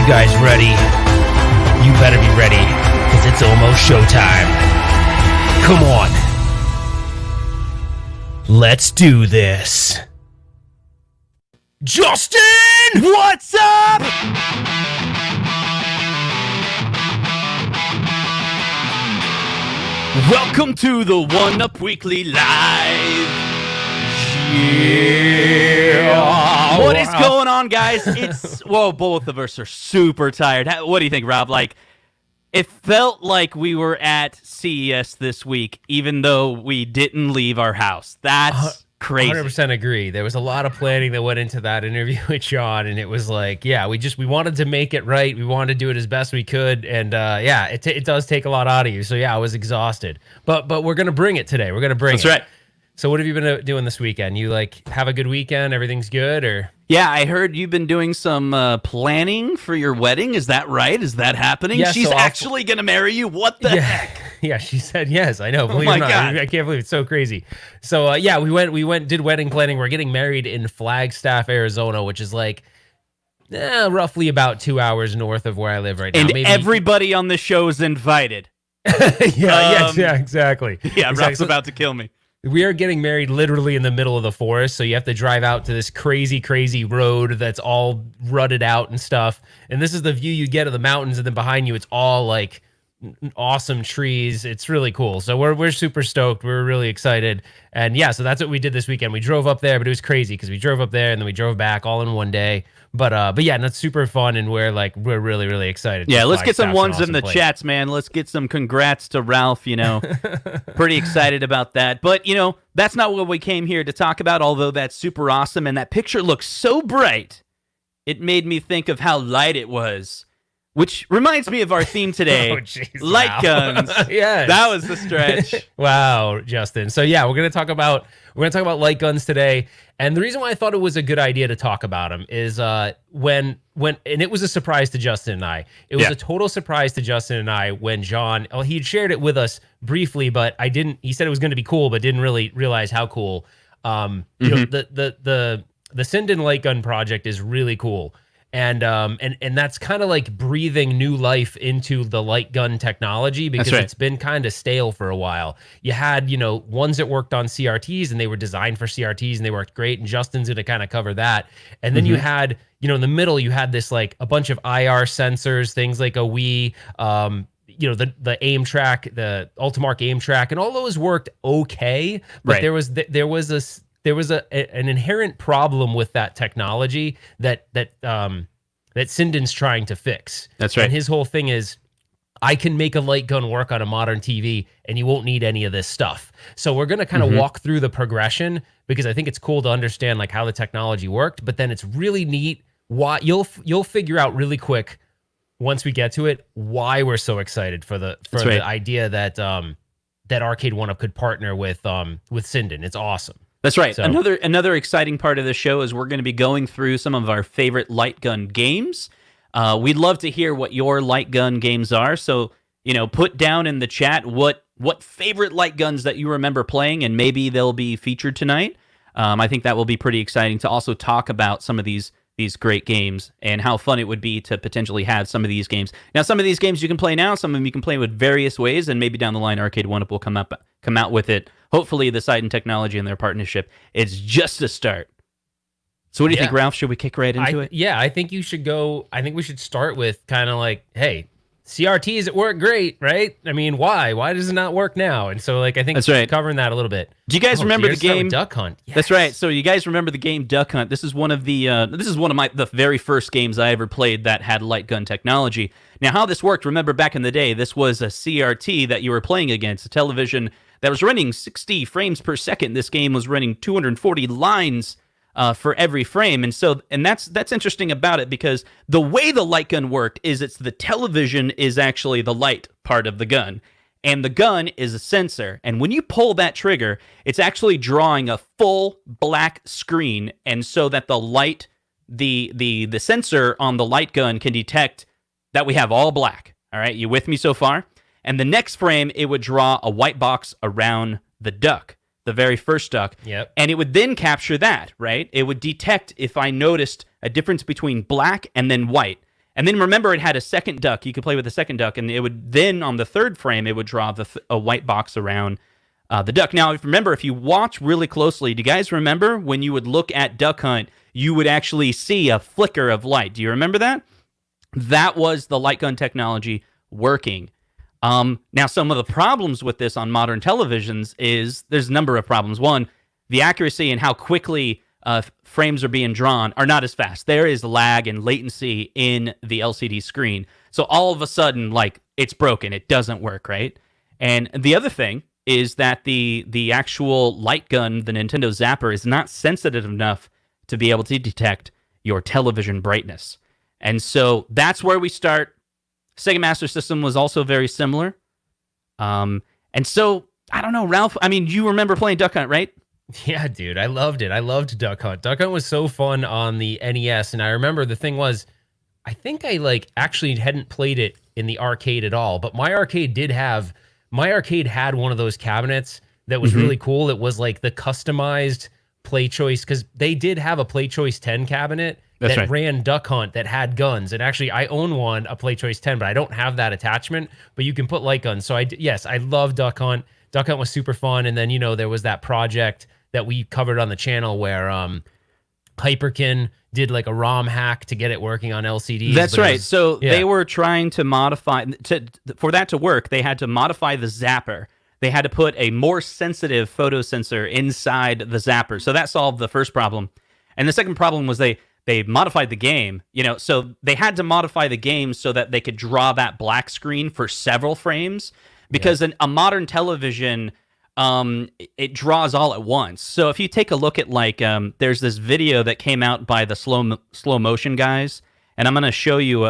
guys ready? You better be ready, because it's almost showtime. Come on. Let's do this. Justin! What's up? Welcome to the One Up Weekly Live. Yeah. What is going on, guys? Both of us are super tired. What do you think, Rob? It felt like we were at CES this week, even though we didn't leave our house. That's crazy. 100% agree. There was a lot of planning that went into that interview with John, and it was like, we wanted to make it right. We wanted to do it as best we could, and it does take a lot out of you. So I was exhausted, but we're gonna bring it today. We're gonna bring it. That's right. So what have you been doing this weekend? You have a good weekend? Everything's good, or? Yeah, I heard you've been doing some planning for your wedding. Is that right? Is that happening? Yeah, She's actually going to marry you? What the heck? Yeah, she said yes. I know. Believe it or not. God. I can't believe it. It's so crazy. So, we went, did wedding planning. We're getting married in Flagstaff, Arizona, which is roughly about 2 hours north of where I live right now. And everybody on the show is invited. Exactly. Yeah, exactly. Rob's about to kill me. We are getting married literally in the middle of the forest, so you have to drive out to this crazy, crazy road that's all rutted out and stuff. And this is the view you get of the mountains, and then behind you, it's all awesome trees. It's really cool. So we're super stoked. We're really excited. And so that's what we did this weekend. We drove up there, but it was crazy because we drove up there and then we drove back all in one day. But that's super fun, and we're really, really excited. Yeah, let's get some ones in the chats, man. Let's get some congrats to Ralph, Pretty excited about that. But, that's not what we came here to talk about, although that's super awesome. And that picture looks so bright, it made me think of how light it was. Which reminds me of our theme today, Lightguns. Yes. That was the stretch. Wow, Justin. So we're gonna talk about Lightguns today, and the reason why I thought it was a good idea to talk about them is when and it was a surprise to Justin and I. It was a total surprise to Justin and I when John. He'd shared it with us briefly, but I didn't. He said it was going to be cool, but didn't really realize how cool. The Sinden Lightgun project is really cool. And that's kind of like breathing new life into the light gun technology, because it's been kind of stale for a while. You had, ones that worked on CRTs and they were designed for CRTs and they worked great. And Justin's going to kind of cover that. And then you had, in the middle, you had this a bunch of IR sensors, things like a Wii, the aim track, the Ultimark aim track, and all those worked okay. But there was an inherent problem with that technology that Sinden's trying to fix. That's right. And his whole thing is, I can make a light gun work on a modern TV, and you won't need any of this stuff. So we're going to kind of walk through the progression, because I think it's cool to understand how the technology worked. But then it's really neat. Why you'll figure out really quick once we get to it why we're so excited for the idea that that Arcade 1UP could partner with Sinden. It's awesome. That's right. So, another exciting part of the show is we're going to be going through some of our favorite light gun games. We'd love to hear what your light gun games are. So, put down in the chat what favorite light guns that you remember playing, and maybe they'll be featured tonight. I think that will be pretty exciting to also talk about some of these great games and how fun it would be to potentially have some of these games. Now, some of these games you can play now, some of them you can play with various ways, and maybe down the line Arcade 1UP will come out with it. Hopefully, the Sinden Technology and their partnership, it's just a start. So what do you think, Ralph? Should we kick right into it? Yeah, I think you should go. I think we should start with kind of hey, CRTs, it work great, right? I mean, why? Why does it not work now? And so, I think that's right. Covering that a little bit. Do you guys remember the game Duck Hunt? Yes. That's right. So you guys remember the game Duck Hunt? This is one of the very first games I ever played that had light gun technology. Now, how this worked? Remember back in the day, this was a CRT that you were playing against, a television that was running 60 frames per second. This game was running 240 lines for every frame, and that's interesting about it, because the way the light gun worked is the television is actually the light part of the gun, and the gun is a sensor. And when you pull that trigger, it's actually drawing a full black screen, and so that the light, the sensor on the light gun can detect that we have all black. All right, you with me so far? And the next frame, it would draw a white box around the duck, the very first duck. Yep. And it would then capture that, right? It would detect if I noticed a difference between black and then white. And then remember, it had a second duck. You could play with the second duck, and it would then on the third frame it would draw a white box around the duck. Now, if you watch really closely, do you guys remember when you would look at Duck Hunt, you would actually see a flicker of light? Do you remember that? That was the light gun technology working. Now, some of the problems with this on modern televisions is there's a number of problems. One, the accuracy and how quickly frames are being drawn are not as fast. There is lag and latency in the LCD screen. So all of a sudden, like, it's broken. It doesn't work, right? And the other thing is that the actual light gun, the Nintendo Zapper, is not sensitive enough to be able to detect your television brightness. And so that's where we start. Sega Master System was also very similar. And so, I don't know, Ralph, I mean, you remember playing Duck Hunt, right? Yeah, dude, I loved it. I loved Duck Hunt. Duck Hunt was so fun on the NES, and I remember the thing was, I think I actually hadn't played it in the arcade at all, but my arcade had one of those cabinets that was really cool. It was like the customized Play Choice, because they did have a Play Choice 10 cabinet that ran Duck Hunt that had guns. And actually, I own one, a Play Choice 10, but I don't have that attachment. But you can put light guns. So I love Duck Hunt. Duck Hunt was super fun. And then, there was that project that we covered on the channel where Hyperkin did like a ROM hack to get it working on LCDs. That's right. They were trying to modify, for that to work, they had to modify the zapper. They had to put a more sensitive photo sensor inside the zapper. So that solved the first problem. And the second problem was they modified the game, so they had to modify the game so that they could draw that black screen for several frames, because a modern television, it draws all at once. So if you take a look at there's this video that came out by the slow motion guys, and I'm going to show you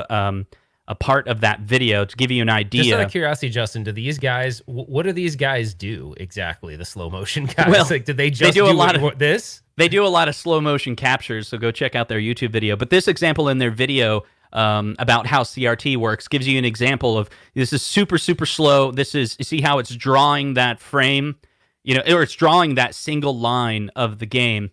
a part of that video to give you an idea. Just out of curiosity, Justin, do these guys, what do these guys do exactly, the slow motion guys? Well, do they just do a lot of this? They do a lot of slow motion captures, so go check out their YouTube video. But this example in their video about how CRT works gives you an example of, this is super, super slow. You see how it's drawing that frame, or it's drawing that single line of the game.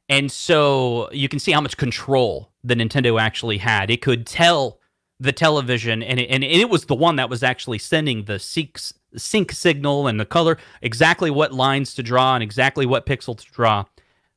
And so you can see how much control the Nintendo actually had. It could tell the television, and it was the one that was actually sending the sync signal and the color, exactly what lines to draw and exactly what pixel to draw.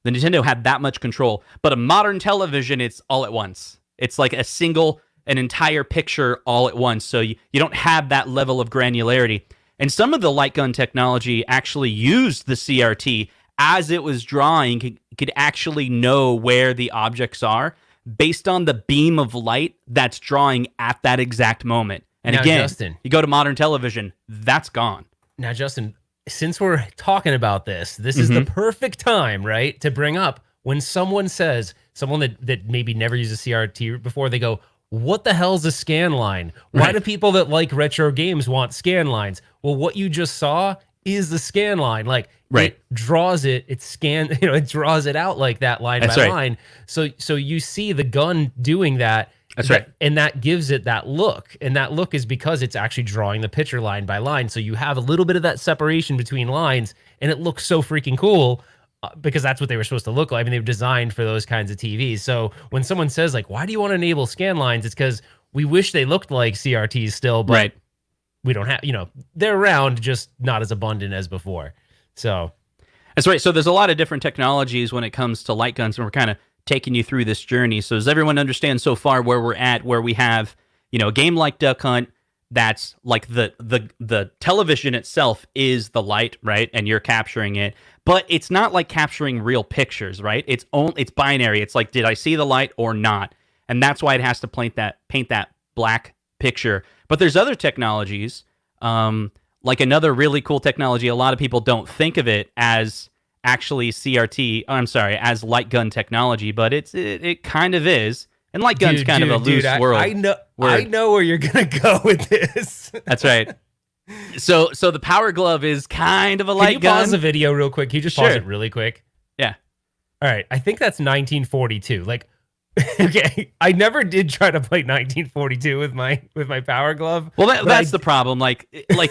The Nintendo had that much control. But a modern television, it's all at once. It's like an entire picture all at once. So you don't have that level of granularity. And some of the light gun technology actually used the CRT as it was drawing, could actually know where the objects are based on the beam of light that's drawing at that exact moment. And now, again, Justin, you go to modern television, that's gone. Now, Justin, since we're talking about this is the perfect time, right, to bring up when someone that maybe never used a CRT before, they go, what the hell's a scan line? Why do people that like retro games want scan lines? Well, what you just saw is the scan line. It draws it draws it out like that line by line. So you see the gun doing that. That's right. And that gives it that look. And that look is because it's actually drawing the picture line by line. So you have a little bit of that separation between lines, and it looks so freaking cool because that's what they were supposed to look like. I mean, they were designed for those kinds of TVs. So when someone says, why do you want to enable scan lines? It's because we wish they looked like CRTs still, but we don't have, they're around, just not as abundant as before. So that's right. So there's a lot of different technologies when it comes to light guns, and we're kind of taking you through this journey. So does everyone understand so far where we're at, where we have, a game like Duck Hunt that's like the television itself is the light, right? And you're capturing it, but it's not like capturing real pictures, right? It's binary. It's like, did I see the light or not? And that's why it has to paint that black picture. But there's other technologies, like another really cool technology. A lot of people don't think of it as actually as light gun technology, but it kind of is. And light gun's kind of a loose world. I know where you're gonna go with this. That's right. So the Power Glove is kind of a light gun. Can you pause the video real quick? Can you just pause it really quick? Yeah. All right. I think that's 1942. Okay, I never did try to play 1942 with my Power Glove. Well, that's the problem. Like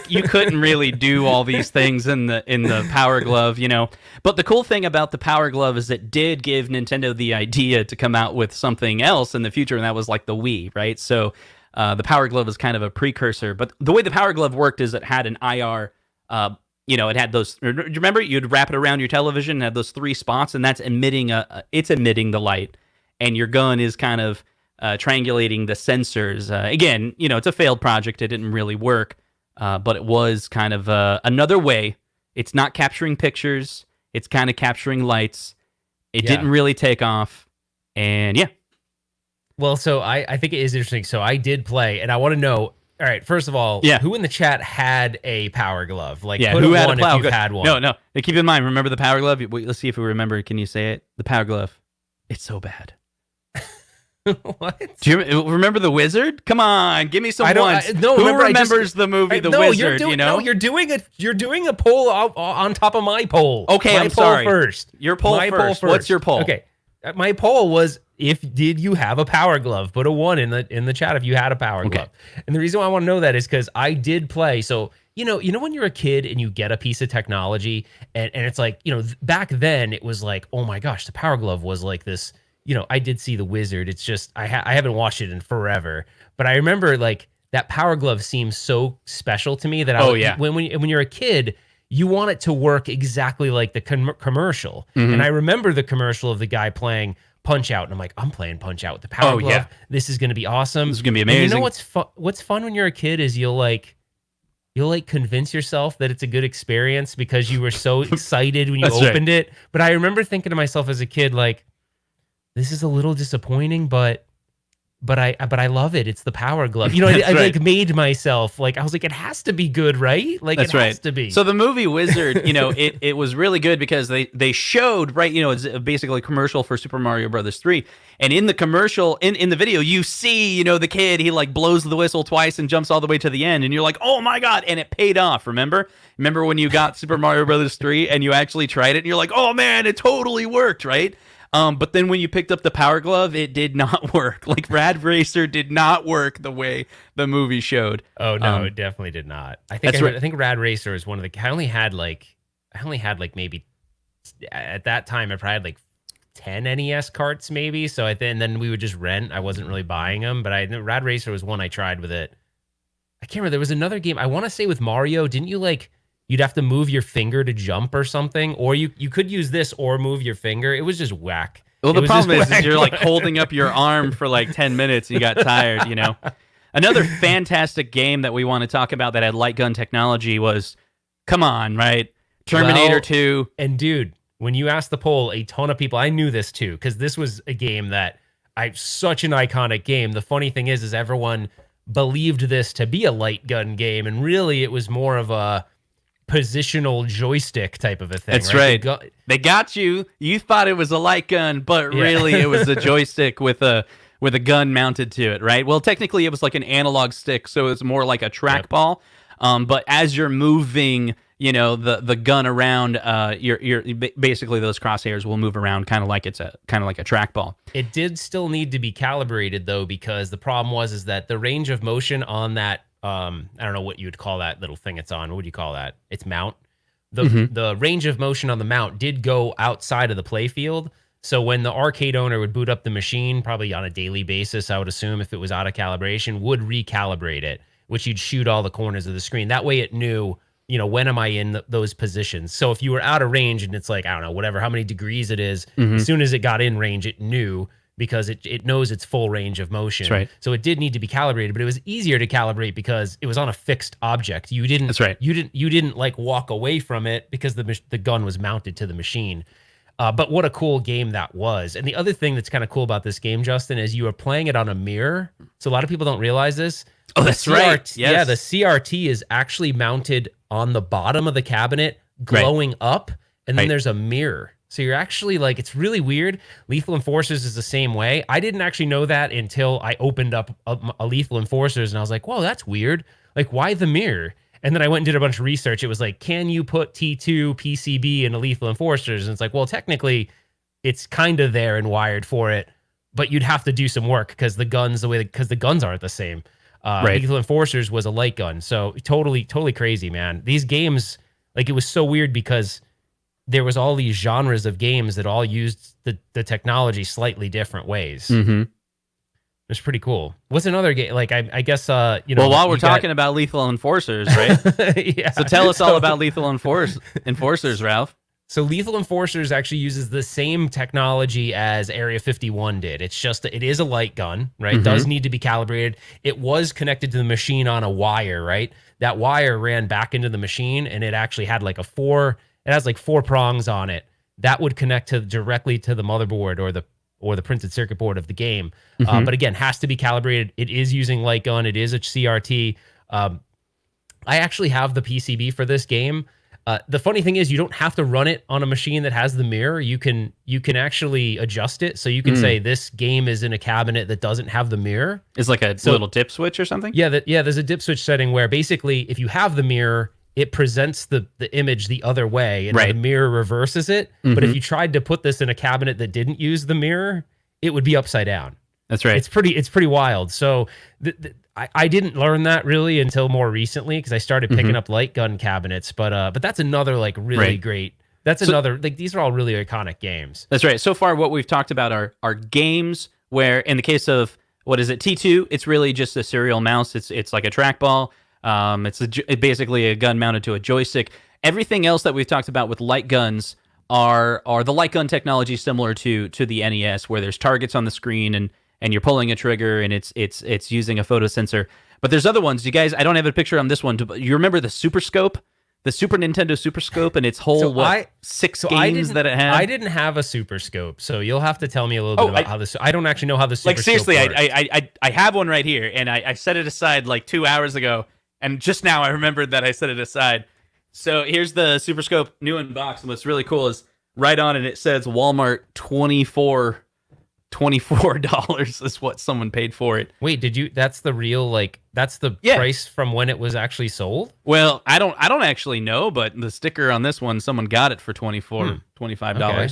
you couldn't really do all these things in the Power Glove, you know. But the cool thing about the Power Glove is it did give Nintendo the idea to come out with something else in the future, and that was like the Wii, right? So the Power Glove is kind of a precursor. But the way the Power Glove worked is it had an IR. It had those. Do you remember? You'd wrap it around your television and had those 3 spots, and that's emitting it's emitting the light. And your gun is kind of triangulating the sensors. Again, it's a failed project. It didn't really work, but it was kind of another way. It's not capturing pictures. It's kind of capturing lights. It didn't really take off. And yeah. Well, so I think it is interesting. So I did play, and I want to know, all right, first of all, who in the chat had a Power Glove? Like, put who a had one a Power if you've Glove? had one. No. Now, keep in mind, remember the Power Glove? Let's see if we remember. Can you say it? The Power Glove. It's so bad. What? Do you remember the Wizard? Come on, give me some ones. Who remembers the movie The Wizard? No, you're doing a poll on top of my poll. Okay, I'm sorry. First, Your poll first. What's your poll? Okay, my poll was did you have a Power Glove? Put a 1 in the chat if you had a Power Glove. And the reason why I want to know that is because I did play. So you know when you're a kid and you get a piece of technology and it's like back then it was like, oh my gosh, the Power Glove was like this. I did see The Wizard. It's just I haven't watched it in forever, but I remember like that Power Glove seems so special to me that when you're a kid, you want it to work exactly like the commercial. Mm-hmm. And I remember the commercial of the guy playing Punch Out, and I'm like, I'm playing Punch Out with the Power Glove. Yeah. This is going to be awesome. This is going to be amazing. And what's fun when you're a kid is you'll convince yourself that it's a good experience because you were so excited when you opened it. But I remember thinking to myself as a kid, like, this is a little disappointing, but I love it. It's the Power Glove. I like made myself like I was like, it has to be good, right? Like it has to be. So the movie Wizard, it was really good because they showed it's basically a commercial for Super Mario Brothers 3, and in the commercial in the video you see the kid, he like blows the whistle twice and jumps all the way to the end, and you're like, oh my god, and it paid off. Remember when you got Super Mario Brothers 3 and you actually tried it and you're like, oh man, it totally worked, right? But then when you picked up the Power Glove, it did not work. Like Rad Racer did not work the way the movie showed. Oh no, it definitely did not. I think Rad Racer is one of the. I only had like maybe at that time I probably had like 10 NES carts maybe. So then we would just rent. I wasn't really buying them, but Rad Racer was one I tried with it. I can't remember. There was another game I want to say with Mario. Didn't you like? You'd have to move your finger to jump or something, or you could use this or move your finger. It was just whack. Well, the problem is you're like holding up your arm for like 10 minutes and you got tired, Another fantastic game that we want to talk about that had light gun technology was, come on, right? Terminator 2. And dude, when you asked the poll, a ton of people, I knew this too, because this was a game that such an iconic game. The funny thing is everyone believed this to be a light gun game, and really it was more of a positional joystick type of a thing. That's right. They got you. You thought it was a light gun, but really it was a joystick with a gun mounted to it, right? Well, technically it was like an analog stick, so it's more like a trackball. But as you're moving, the gun around, you're basically those crosshairs will move around kind of like a trackball. It did still need to be calibrated though, because the problem was that the range of motion on that. I don't know what you would call that little thing it's on. What would you call that? It's mount. The range of motion on the mount did go outside of the play field. So when the arcade owner would boot up the machine, probably on a daily basis, I would assume if it was out of calibration, would recalibrate it, which you'd shoot all the corners of the screen. That way it knew, when am I in those positions? So if you were out of range and it's like, I don't know, whatever, how many degrees it is, as soon as it got in range, it knew, because it knows its full range of motion. That's right. So it did need to be calibrated, but it was easier to calibrate because it was on a fixed object. You didn't. That's right. You didn't like walk away from it because the gun was mounted to the machine. But what a cool game that was. And the other thing that's kind of cool about this game, Justin, is you are playing it on a mirror. So a lot of people don't realize this. Oh, that's right. Yes. Yeah, the CRT is actually mounted on the bottom of the cabinet, glowing up, and then there's a mirror. So you're actually like, it's really weird. Lethal Enforcers is the same way. I didn't actually know that until I opened up a Lethal Enforcers and I was like, whoa, that's weird. Like, why the mirror? And then I went and did a bunch of research. It was like, can you put T2 PCB in a Lethal Enforcers? And it's like, well, technically it's kind of there and wired for it, but you'd have to do some work because the guns aren't the same. Right. Lethal Enforcers was a light gun, so totally crazy, man. These games, like, it was so weird because there was all these genres of games that all used the technology slightly different ways. Mm-hmm. It's pretty cool. What's another game? Like, I guess, Well, while we're talking about Lethal Enforcers, right? Yeah. So tell us all about Lethal Enforcers, Ralph. So Lethal Enforcers actually uses the same technology as Area 51 did. It's just that it is a light gun, right? It does need to be calibrated. It was connected to the machine on a wire, right? That wire ran back into the machine, and it actually had like it has like 4 prongs on it. That would connect directly to the motherboard or the printed circuit board of the game. But again, has to be calibrated. It is using light gun. It is a CRT. I actually have the PCB for this game. The funny thing is, you don't have to run it on a machine that has the mirror. You can actually adjust it. So you can say this game is in a cabinet that doesn't have the mirror. It's like a little dip switch or something? Yeah, there's a dip switch setting where basically if you have the mirror, it presents the image the other way, and the mirror reverses it. But if you tried to put this in a cabinet that didn't use the mirror, it would be upside down. That's right. It's pretty wild. So I didn't learn that really until more recently because I started picking up light gun cabinets. But that's another like really great. That's another like these are all really iconic games. That's right. So far, what we've talked about are games where, in the case of what is it, T2, it's really just a serial mouse. It's like a trackball. It's basically a gun mounted to a joystick. Everything else that we've talked about with light guns are the light gun technology similar to the NES, where there's targets on the screen and you're pulling a trigger and it's using a photosensor. But there's other ones. You guys, I don't have a picture on this one. You remember the Super Scope? The Super Nintendo Super Scope and its whole 6 games that it had? I didn't have a Super Scope, so you'll have to tell me a little bit about how this. I don't actually know how the Super Scope seriously, works. I have one right here, and I set it aside like 2 hours ago, and just now I remembered that I set it aside. So here's the Super Scope new in box, and what's really cool is right on it, it says Walmart $24 is what someone paid for it. Wait, that's the real, like, that's the price from when it was actually sold? Well, I don't actually know, but the sticker on this one, someone got it for $25. Okay.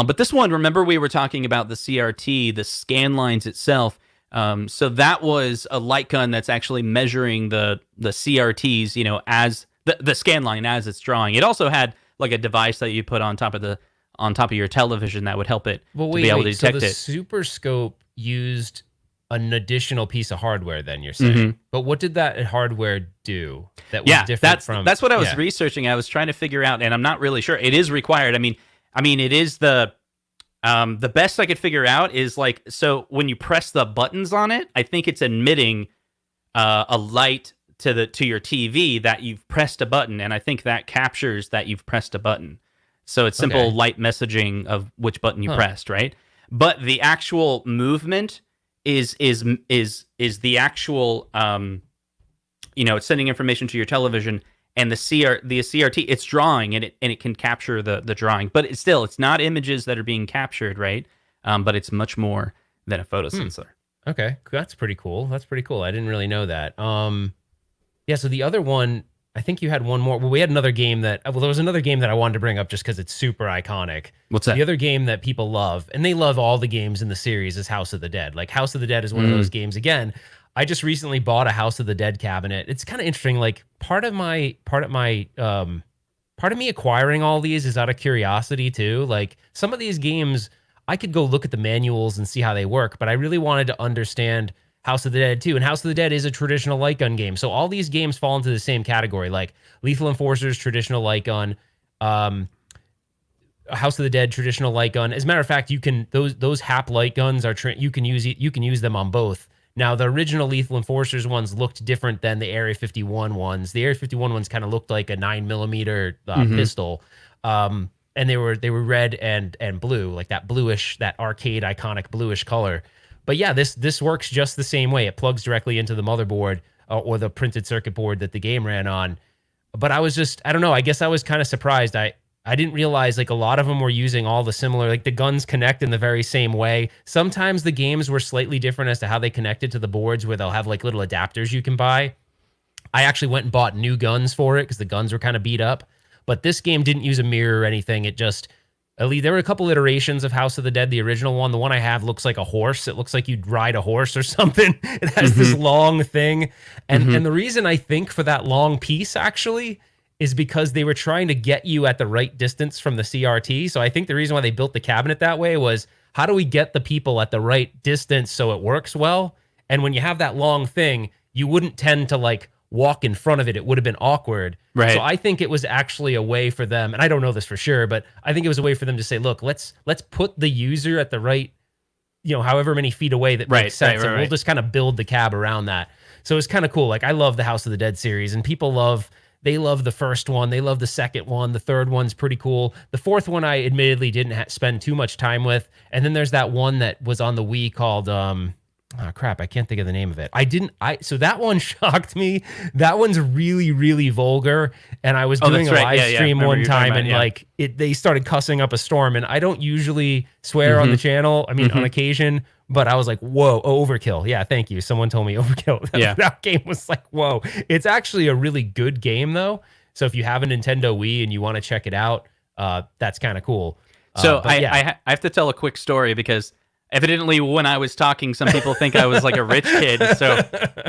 But this one, remember we were talking about the CRT, the scan lines itself. So that was a light gun that's actually measuring the CRTs, as the scan line as it's drawing. It also had like a device that you put on top of your television that would help it to be able to detect it. So the Super Scope used an additional piece of hardware then, you're saying. But what did that hardware do that was different from... That's what I was researching. I was trying to figure out, and I'm not really sure. It is required. I mean, it is the best I could figure out is like, so when you press the buttons on it, I think it's emitting a light to your TV that you've pressed a button, and I think that captures that you've pressed a button. So it's simple light messaging of which button you pressed, right? But the actual movement is the actual it's sending information to your television, and the CRT it's drawing, and it can capture the drawing, but it's not images that are being captured, right? But it's much more than a photosensor. Okay, that's pretty cool. I didn't really know that. So the other one, I think you had one more. Well, we had another game there was another game that I wanted to bring up just because it's super iconic. What's that? The other game that people love, and they love all the games in the series, is House of the Dead. Like, House of the Dead is one of those games. Again, I just recently bought a House of the Dead cabinet. It's kind of interesting. Like, part of me acquiring all these is out of curiosity too. Like, some of these games, I could go look at the manuals and see how they work, but I really wanted to understand House of the Dead too. And House of the Dead is a traditional light gun game. So all these games fall into the same category, like Lethal Enforcers, traditional light gun, House of the Dead, traditional light gun. As a matter of fact, you can those HAP light guns you can use them on both. Now, the original Lethal Enforcers ones looked different than the Area 51 ones. The Area 51 ones kind of looked like a 9mm pistol. And they were red and blue, like that bluish, that arcade iconic bluish color. But yeah, this works just the same way. It plugs directly into the motherboard or the printed circuit board that the game ran on. But I don't know, I guess I was kind of surprised. I didn't realize like a lot of them were using all the similar, like the guns connect in the very same way. Sometimes the games were slightly different as to how they connected to the boards, where they'll have like little adapters you can buy. I actually went and bought new guns for it because the guns were kind of beat up. But this game didn't use a mirror or anything. It just At least there were a couple iterations of House of the Dead. The original one, the one I have, looks like a horse. It looks like you'd ride a horse or something. It has this long thing. And the reason I think for that long piece actually is because they were trying to get you at the right distance from the CRT. So I think the reason why they built the cabinet that way was, how do we get the people at the right distance so it works well? And when you have that long thing, you wouldn't tend to like walk in front of it. It would have been awkward. Right. So I think it was actually a way for them, and I don't know this for sure, but I think it was a way for them to say, look, let's put the user at the right, however many feet away that makes sense. And we'll just kind of build the cab around that. So it's kind of cool. Like, I love the House of the Dead series, and people love the first one. They love the second one. The third one's pretty cool. The fourth one, I admittedly didn't spend too much time with. And then there's that one that was on the Wii called, oh crap, I can't think of the name of it. So that one shocked me. That one's really, really vulgar. And I was doing a live stream one time, and they started cussing up a storm. And I don't usually swear on the channel. I mean, on occasion, but I was like, whoa, overkill. Yeah, thank you. Someone told me overkill. That game was like, whoa. It's actually a really good game though. So if you have a Nintendo Wii and you want to check it out, that's kind of cool. So I have to tell a quick story, because evidently when I was talking, some people think I was like a rich kid. So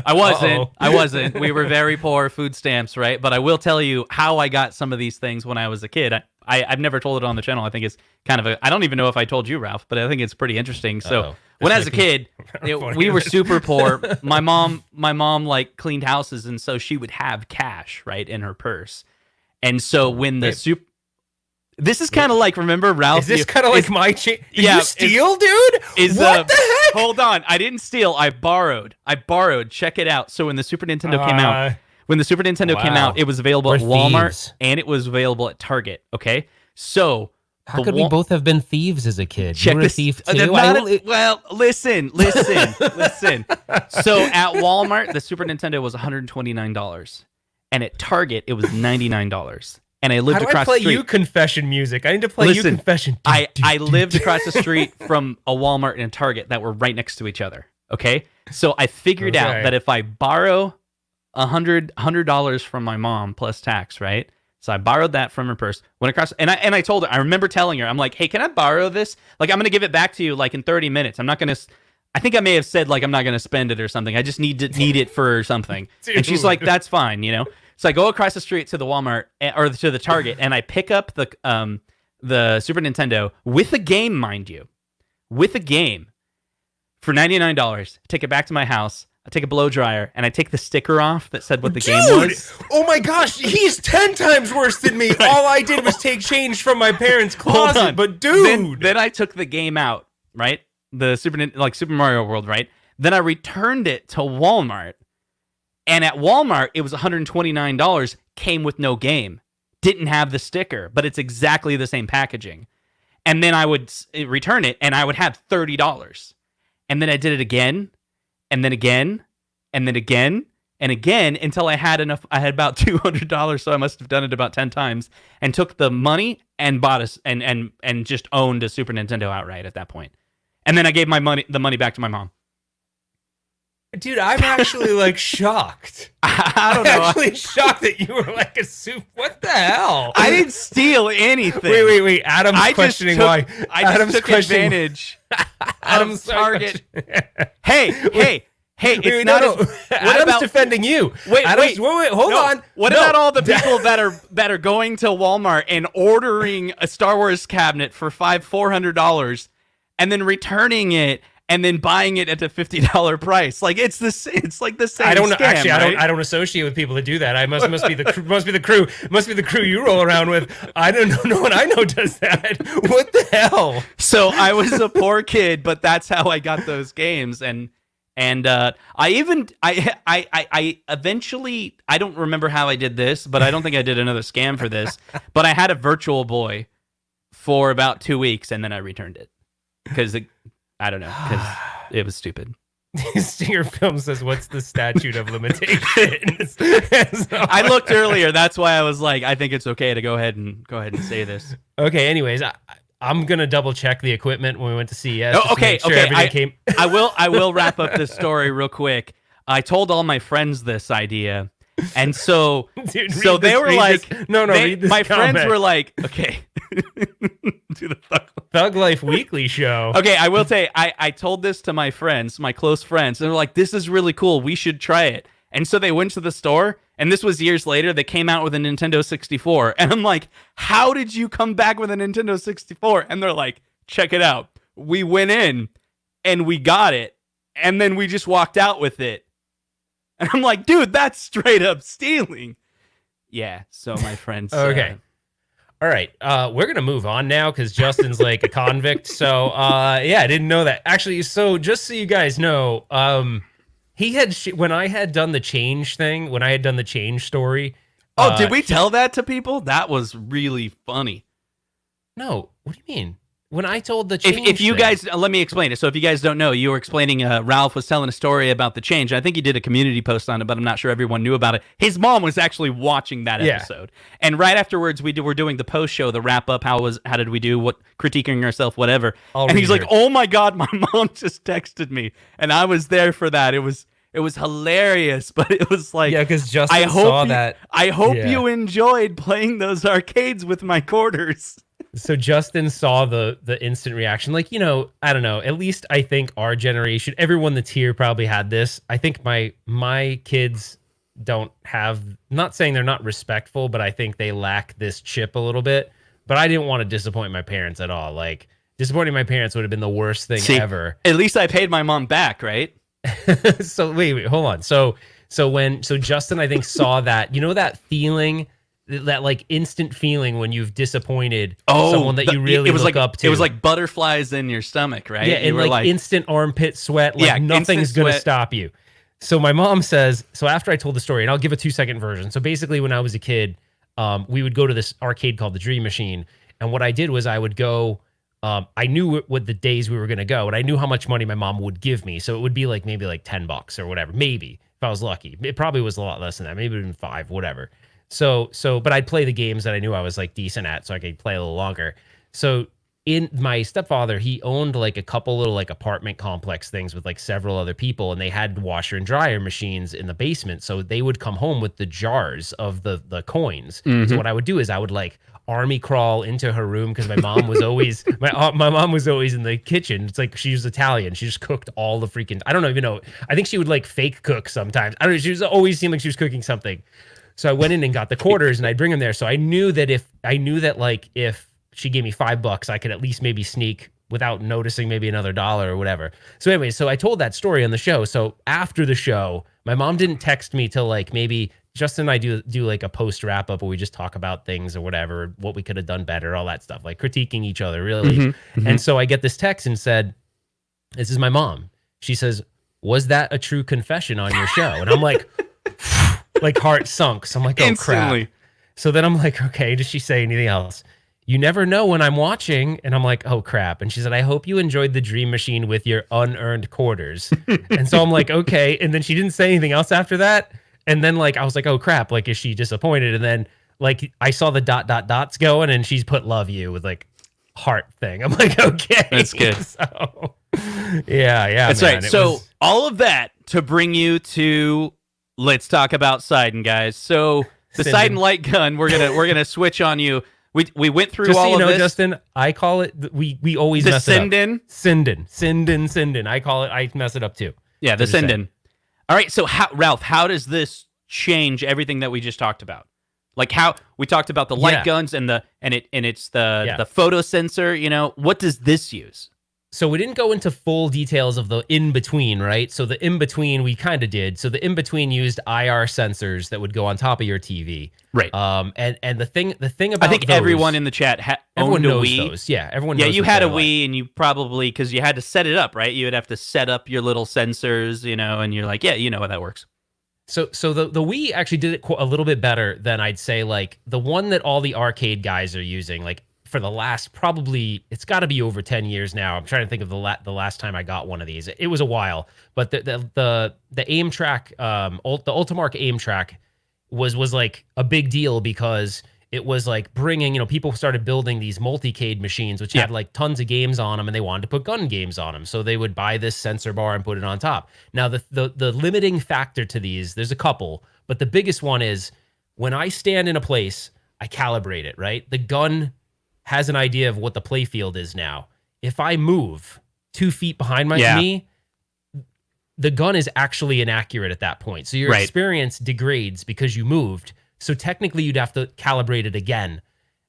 I wasn't. I wasn't. We were very poor, food stamps, right? But I will tell you how I got some of these things when I was a kid. I've never told it on the channel. I think it's kind of I don't even know if I told you, Ralph, but I think it's pretty interesting. So when I was a kid, we were super poor. My mom like cleaned houses, and so she would have cash, right, in her purse. And so when the this is kind of like, remember, Ralph? Is this kind of like my Did you steal, dude? What the heck? Hold on. I didn't steal. I borrowed. Check it out. So when the Super Nintendo came out, it was available at Walmart and it was available at Target. Okay. So how could we both have been thieves as a kid? Check you were a thief too? Well, listen. So at Walmart, the Super Nintendo was $129. And at Target, it was $99. And I lived across the street. How do I play you confession music? I need to play you confession. I lived across the street from a Walmart and a Target that were right next to each other. Okay, so I figured out that if I borrow $100 from my mom plus tax, right? So I borrowed that from her purse. Went across, and I told her. I remember telling her, I'm like, hey, can I borrow this? Like, I'm gonna give it back to you like in 30 minutes. I'm not gonna. I think I may have said like I'm not gonna spend it or something. I just need it for something. And she's like, that's fine, So I go across the street to the Walmart or to the Target, and I pick up the Super Nintendo with a game, mind you, for $99. Take it back to my house. I take a blow dryer and I take the sticker off that said what the game was. Oh my gosh, he's 10 times worse than me. Right. All I did was take change from my parents' closet. But dude, then I took the game out, right? The Super Mario World, right? Then I returned it to Walmart. And at Walmart, it was $129, came with no game. Didn't have the sticker, but it's exactly the same packaging. And then I would return it, and I would have $30. And then I did it again, and then again, and then again, and again, until I had enough. I had about $200, so I must have done it about 10 times, and took the money and bought us and just owned a Super Nintendo outright at that point. And then I gave the money back to my mom. Dude, I'm actually like shocked. I don't know. I'm actually shocked that you were like a soup. What the hell? I didn't steal anything. Wait. Adam's questioning why. I just took advantage of Target. Hey. It's not. No. Adam's defending you. Wait. Hold on. What about all the people that are going to Walmart and ordering a Star Wars cabinet for $400 and then returning it? And then buying it at a $50 price, like it's like the same. I don't know. Scam, actually, right? I don't associate with people that do that. I must be the crew you roll around with. I don't know. No one I know does that. What the hell? So I was a poor kid, but that's how I got those games, and I eventually, I don't remember how I did this, but I don't think I did another scam for this. But I had a Virtual Boy for about 2 weeks, and then I returned it because I don't know, because it was stupid. Stinger Film says, what's the statute of limitations? I looked earlier. That's why I was like, I think it's okay to go ahead and say this. Okay, anyways, I'm going to double check the equipment when we went to CES. Oh, okay. I will wrap up this story real quick. I told all my friends this idea. And so, Dude, so they were like, read this my comment. friends were like, okay. Do the Thug. Thug Life Weekly show. Okay, I will tell you, I told this to my friends, my close friends, and they're like, "This is really cool. We should try it." And so they went to the store, and this was years later. They came out with a Nintendo 64, and I'm like, "How did you come back with a Nintendo 64?" And they're like, "Check it out. We went in, and we got it, and then we just walked out with it." And I'm like, "Dude, that's straight up stealing." Yeah. So my friends. Okay. All right, we're gonna move on now because Justin's like a convict. So, yeah, I didn't know that. Actually, so just so you guys know, he had when I had done the change thing, when I had done the change story. Oh, did we tell that to people? That was really funny. No, what do you mean? When I told the change if you thing. guys, let me explain it. So if you guys don't know, you were explaining, Ralph was telling a story about the change. I think he did a community post on it, but I'm not sure everyone knew about it. His mom was actually watching that episode. And right afterwards, were doing the post show, the wrap up. How did we do? What, critiquing ourselves, whatever. And he's like, "Oh my God, my mom just texted me." And I was there for that. It was hilarious, but it was like, yeah, because Justin saw that. I hope you enjoyed playing those arcades with my quarters. So Justin saw the instant reaction. Like, you know, I don't know. At least I think our generation, everyone that's here probably had this. I think my kids don't have, not saying they're not respectful, but I think they lack this chip a little bit. But I didn't want to disappoint my parents at all. Like, disappointing my parents would have been the worst thing ever. At least I paid my mom back, right? So wait, hold on. So Justin, I think, saw that, you know, that feeling, that like instant feeling when you've disappointed someone that you really look up to. It was like butterflies in your stomach, right? Yeah, and like instant armpit sweat. Like nothing's going to stop you. So my mom says, so after I told the story, and I'll give a 2-second version. So basically when I was a kid, we would go to this arcade called the Dream Machine. And what I did was I would go, I knew what the days we were going to go, and I knew how much money my mom would give me. So it would be like maybe like $10 or whatever, maybe if I was lucky. It probably was a lot less than that, maybe even 5, whatever. So, but I'd play the games that I knew I was like decent at, so I could play a little longer. So my stepfather, he owned like a couple little like apartment complex things with like several other people, and they had washer and dryer machines in the basement. So they would come home with the jars of the coins. Mm-hmm. So what I would do is I would like army crawl into her room, because my mom was always my mom was always in the kitchen. It's like she was Italian. She just cooked all the freaking, I don't even know. I think she would like fake cook sometimes. I don't know. She was always seemed like she was cooking something. So I went in and got the quarters, and I'd bring them there. So I knew that if she gave me $5, I could at least maybe sneak without noticing maybe another $1 or whatever. So anyway, so I told that story on the show. So after the show, my mom didn't text me till like maybe Justin and I do like a post wrap up where we just talk about things or whatever, what we could have done better, all that stuff, like critiquing each other really. Mm-hmm, mm-hmm. And so I get this text and said, "This is my mom." She says, "Was that a true confession on your show?" And I'm like, like heart sunk. So I'm like, oh instantly. Crap. So then I'm like, okay, does she say anything else? "You never know when I'm watching." And I'm like, oh crap. And she said, "I hope you enjoyed the Dream Machine with your unearned quarters." And so I'm like, okay. And then she didn't say anything else after that. And then like, I was like, oh crap. Like, is she disappointed? And then like, I saw the dots going, and she's put "love you" with like heart thing. I'm like, okay. That's good. So yeah. That's man. Right. So all of that to bring you to, let's talk about Sinden, guys. So the Sinden light gun, we're gonna switch on you. We went through just all so you of know, this. Justin, I call it. We always the mess Sinden? It up. Sinden. I call it. I mess it up too. Yeah, the Sinden. All right. So Ralph, how does this change everything that we just talked about? Like how we talked about the light guns and it's the photo sensor. You know, what does this use? So we didn't go into full details of the in-between, right? So the in-between we kind of did. So the in-between used IR sensors that would go on top of your TV. Right. And the thing about I think those, everyone in the chat everyone owned a knows Wii. Those. Yeah, everyone knows. Yeah, you had a Wii, and you probably, because you had to set it up, right? You would have to set up your little sensors, you know, and you're like, yeah, you know how that works. So the Wii actually did it a little bit better than I'd say like the one that all the arcade guys are using, like for the last, probably, it's got to be over 10 years now. I'm trying to think of the last time I got one of these. It was a while, but the aim track, the Ultimark aim track was like a big deal, because it was like bringing, you know, people started building these multicade machines, which had like tons of games on them, and they wanted to put gun games on them. So they would buy this sensor bar and put it on top. Now the limiting factor to these, there's a couple, but the biggest one is when I stand in a place, I calibrate it, right? The gun has an idea of what the play field is now. If I move 2 feet behind me, the gun is actually inaccurate at that point. So your experience degrades because you moved. So technically you'd have to calibrate it again.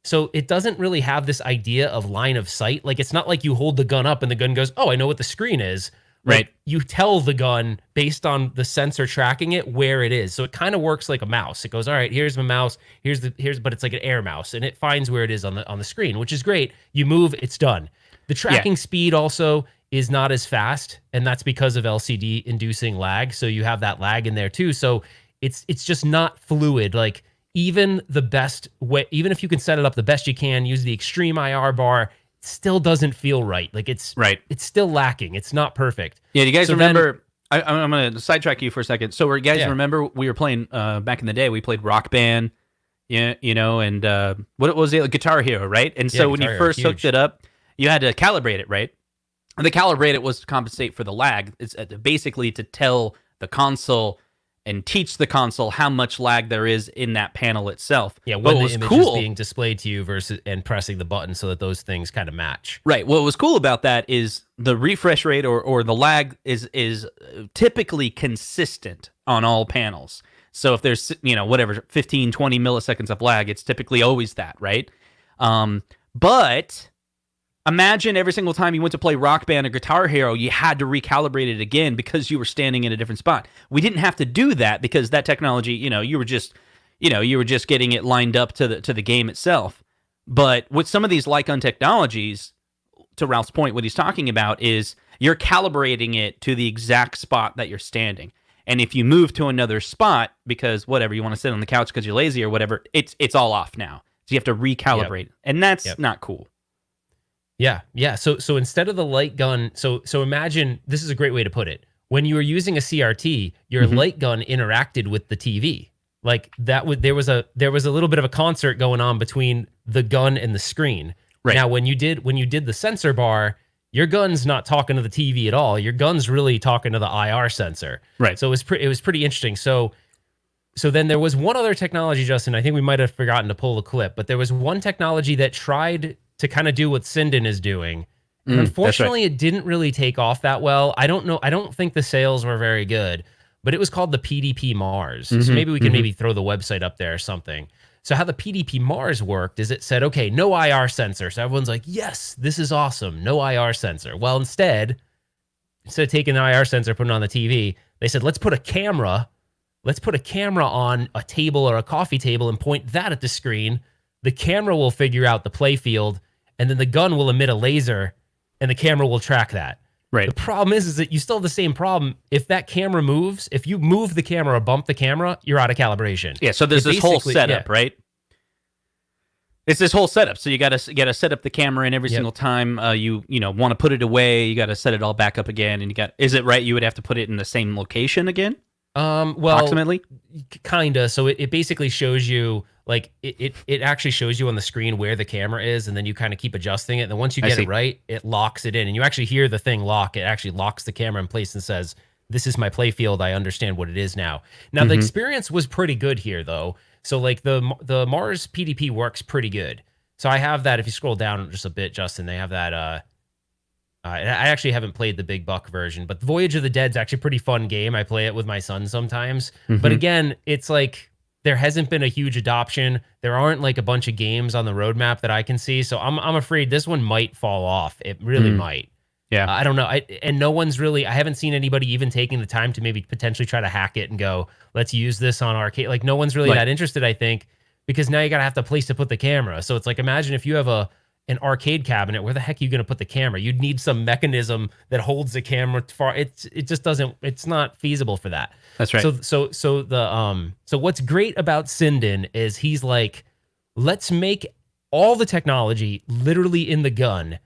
So it doesn't really have this idea of line of sight. Like, it's not like you hold the gun up and the gun goes, oh, I know what the screen is. Like, you tell the gun based on the sensor tracking it where it is. So it kind of works like a mouse. It goes, all right, here's my mouse. But it's like an air mouse, and it finds where it is on the screen, which is great. You move, it's done. The tracking speed also is not as fast, and that's because of LCD inducing lag. So you have that lag in there too. So it's just not fluid. Like, even the best way, even if you can set it up the best you can, use the extreme IR bar, still doesn't feel right. Like, it's still lacking. It's not perfect. Yeah, do you guys remember? I'm going to sidetrack you for a second. So, you guys remember we were playing back in the day? We played Rock Band, and what was it? Guitar Hero, right? And so when you first hooked it up, you had to calibrate it, right? And the calibrate it was to compensate for the lag. It's basically to tell the console and teach the console how much lag there is in that panel itself. Yeah, when the image is being displayed to you versus and pressing the button so that those things kind of match. Right. What was cool about that is the refresh rate or the lag is typically consistent on all panels. So if there's, 15, 20 milliseconds of lag, it's typically always that, right? But imagine every single time you went to play Rock Band or Guitar Hero, you had to recalibrate it again because you were standing in a different spot. We didn't have to do that because that technology, you were just getting it lined up to the game itself. But with some of these Lightgun technologies, to Ralph's point, what he's talking about is you're calibrating it to the exact spot that you're standing. And if you move to another spot because whatever, you want to sit on the couch because you're lazy or whatever, it's all off now. So you have to recalibrate. And that's not cool. Yeah. So instead of the light gun, so imagine, this is a great way to put it. When you were using a CRT, your light gun interacted with the TV. Like that there was a little bit of a concert going on between the gun and the screen. Right. Now when you did the sensor bar, your gun's not talking to the TV at all. Your gun's really talking to the IR sensor. Right. So it was pretty interesting. So then there was one other technology, Justin, I think we might have forgotten to pull the clip, but there was one technology that tried to kind of do what Sinden is doing. And unfortunately, it didn't really take off that well. I don't know. I don't think the sales were very good, but it was called the PDP Mars. So maybe we can maybe throw the website up there or something. So how the PDP Mars worked is it said, okay, no IR sensor. So everyone's like, yes, this is awesome. No IR sensor. Well, instead of taking the IR sensor, putting it on the TV, they said, let's put a camera on a table or a coffee table and point that at the screen. The camera will figure out the play field, and then the gun will emit a laser, and the camera will track that. Right. The problem is that you still have the same problem. If that camera moves, if you move the camera or bump the camera, you're out of calibration. Yeah, so there's this whole setup, right? It's this whole setup. So you got to set up the camera in every single time you want to put it away. You got to set it all back up again, and is it right? You would have to put it in the same location again. Well, approximately, kinda. So it basically shows you, like, it actually shows you on the screen where the camera is, and then you kind of keep adjusting it. And then once you get it right, it locks it in, and you actually hear the thing lock. It actually locks the camera in place and says, "This is my play field. I understand what it is now." Now the experience was pretty good here, though. So like the Mars PDP works pretty good. So I have that. If you scroll down just a bit, Justin, they have that. I actually haven't played the big buck version, but Voyage of the Dead's actually a pretty fun game. I play it with my son sometimes. But again, it's like there hasn't been a huge adoption. There aren't like a bunch of games on the roadmap that I can see. So I'm afraid this one might fall off. It really might. Yeah. I don't know. And no one's really, I haven't seen anybody even taking the time to maybe potentially try to hack it and go, let's use this on arcade. Like no one's really that interested, I think, because now you got to have the place to put the camera. So it's like, imagine if you have an arcade cabinet, where the heck are you going to put the camera? You'd need some mechanism that holds the camera far. It just doesn't, it's not feasible for that. That's right. So what's great about Sinden is he's like, let's make all the technology literally in the gun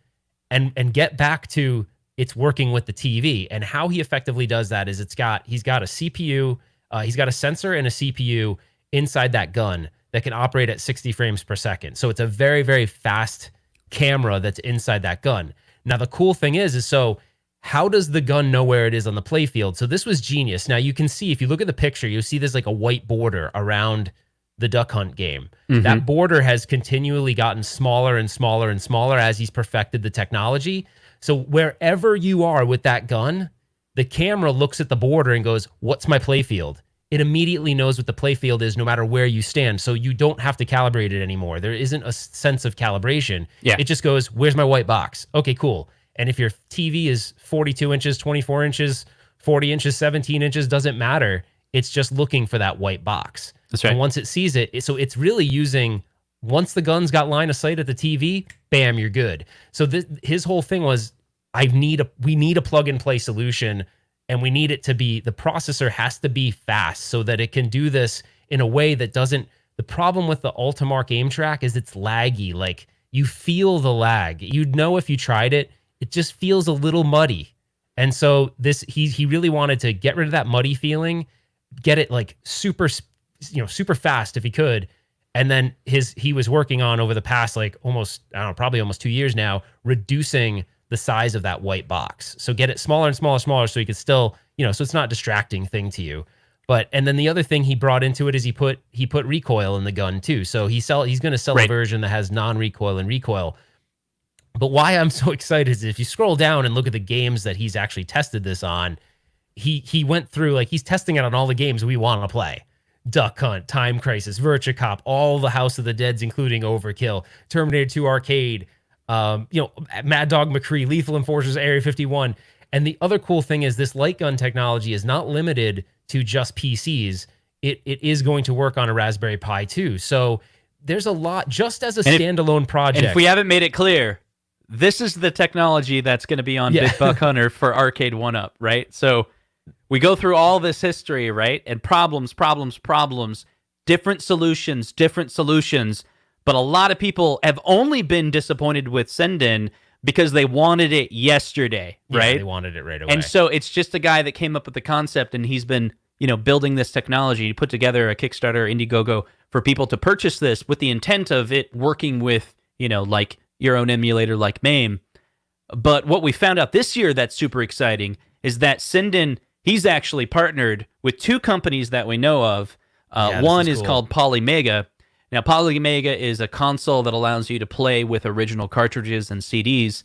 and get back to it's working with the TV. And how he effectively does that is he's got a CPU, he's got a sensor and a CPU inside that gun that can operate at 60 frames per second. So it's a very, very fast camera that's inside that gun. Now the cool thing is so how does the gun know where it is on the play field? So this was genius. Now you can see, if you look at the picture, you'll see there's like a white border around the Duck Hunt game. That border has continually gotten smaller and smaller and smaller as he's perfected the technology. So wherever you are with that gun, the camera looks at the border and goes, what's my playfield? It immediately knows what the playfield is no matter where you stand. So you don't have to calibrate it anymore. There isn't a sense of calibration. Yeah. It just goes, where's my white box? Okay, cool. And if your TV is 42 inches, 24 inches, 40 inches, 17 inches, doesn't matter. It's just looking for that white box. That's right. And once it sees it, so it's really using, once the gun's got line of sight at the TV, bam, you're good. So his whole thing was, we need a plug and play solution, and we need it to be, the processor has to be fast so that it can do this in a way that doesn't, the problem with the Ultimark aim track is it's laggy. Like, you feel the lag. You'd know if you tried it, it just feels a little muddy. And so he really wanted to get rid of that muddy feeling, get it like super fast if he could. And then he was working on, over the past like probably almost 2 years now, reducing the size of that white box. So get it smaller and smaller, so you could still, so it's not a distracting thing to you. And then the other thing he brought into it is he put recoil in the gun too. So he's going to sell a version that has non-recoil and recoil. But why I'm so excited is if you scroll down and look at the games that he's actually tested this on, he went through, like, he's testing it on all the games we want to play. Duck Hunt, Time Crisis, Virtua Cop, all the House of the Deads, including Overkill, Terminator 2 Arcade, Mad Dog McCree, Lethal Enforcers, Area 51. And the other cool thing is this light gun technology is not limited to just PCs. It is going to work on a Raspberry Pi too. So there's a lot, just as a standalone project. And if we haven't made it clear, this is the technology that's going to be on Big Buck Hunter for Arcade 1-Up, right? So we go through all this history, right? And problems, different solutions. But a lot of people have only been disappointed with Sinden because they wanted it yesterday, right? Yeah, they wanted it right away. And so it's just a guy that came up with the concept, and he's been, building this technology. He put together a Kickstarter, Indiegogo, for people to purchase this with the intent of it working with, like your own emulator like MAME. But what we found out this year that's super exciting is that Sinden, he's actually partnered with two companies that we know of. One is called Polymega. Now, Polymega is a console that allows you to play with original cartridges and CDs,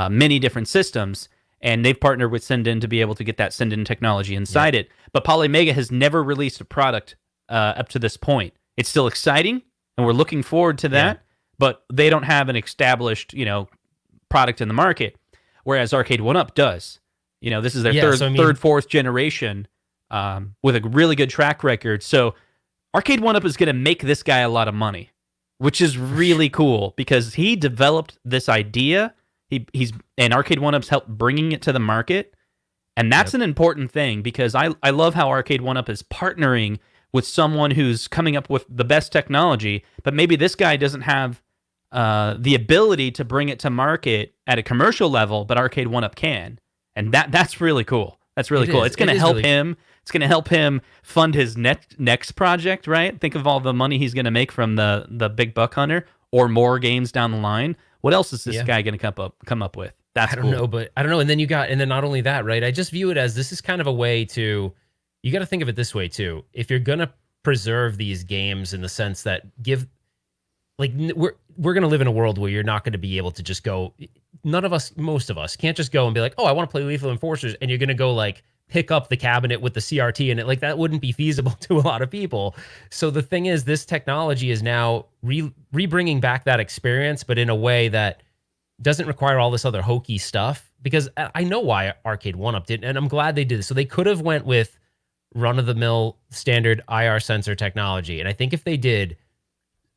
many different systems, and they've partnered with Sinden to be able to get that Sinden technology inside it. But Polymega has never released a product up to this point. It's still exciting, and we're looking forward to that, but they don't have an established, product in the market, whereas Arcade 1-Up does. This is their third, fourth generation with a really good track record. So Arcade 1-Up is going to make this guy a lot of money, which is really cool because he developed this idea. And Arcade 1-Up's helped bringing it to the market. And that's an important thing because I love how Arcade 1-Up is partnering with someone who's coming up with the best technology, but maybe this guy doesn't have the ability to bring it to market at a commercial level, but Arcade 1-Up can. And that's really cool. That's really cool. It's going to help him. It's going to help him fund his next project, right? Think of all the money he's going to make from the Big Buck Hunter or more games down the line. What else is this guy going to come up with? That's I don't know. And then not only that, right? I just view it as this is kind of a way to, you got to think of it this way too. If you're going to preserve these games in the sense that we're going to live in a world where you're not going to be able to just go, most of us can't just go and be like, oh, I want to play Lethal Enforcers. And you're going to go like pick up the cabinet with the CRT in it. Like that wouldn't be feasible to a lot of people. So the thing is, this technology is now re-bringing back that experience, but in a way that doesn't require all this other hokey stuff, because I know why Arcade 1-Up did, and I'm glad they did this. So they could have went with run-of-the-mill standard IR sensor technology. And I think if they did,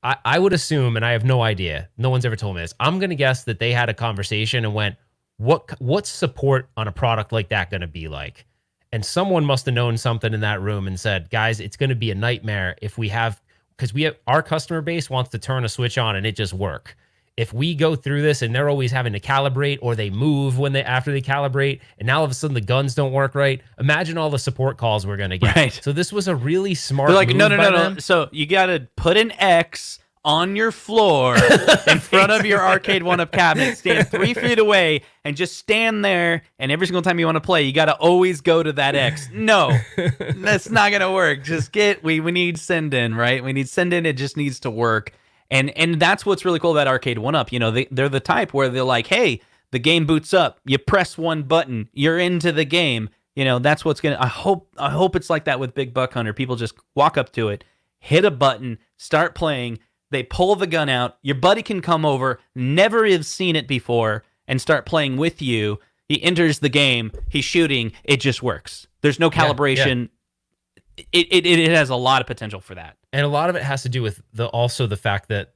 I would assume, and I have no idea, no one's ever told me this, I'm going to guess that they had a conversation and went, what's support on a product like that going to be like? And someone must have known something in that room and said, guys, it's going to be a nightmare if because our customer base wants to turn a switch on and it just work. If we go through this and they're always having to calibrate, or they move after they calibrate, and now all of a sudden the guns don't work right, imagine all the support calls we're going to get. Right. So this was a really smart They're like, move no. So you got to put an X on your floor in front of your arcade 1-up cabinet, stand 3 feet away, and just stand there, and every single time you want to play, you got to always go to that X. No, that's not going to work. Just we need Sinden, right? We need Sinden. It just needs to work. And that's what's really cool about Arcade 1-Up. You know, they're the type where they're like, hey, the game boots up. You press one button. You're into the game. You know, that's what's going to... I hope it's like that with Big Buck Hunter. People just walk up to it, hit a button, start playing. They pull the gun out. Your buddy can come over, never have seen it before, and start playing with you. He enters the game. He's shooting. It just works. There's no calibration. Yeah. It has a lot of potential for that. And a lot of it has to do with also the fact that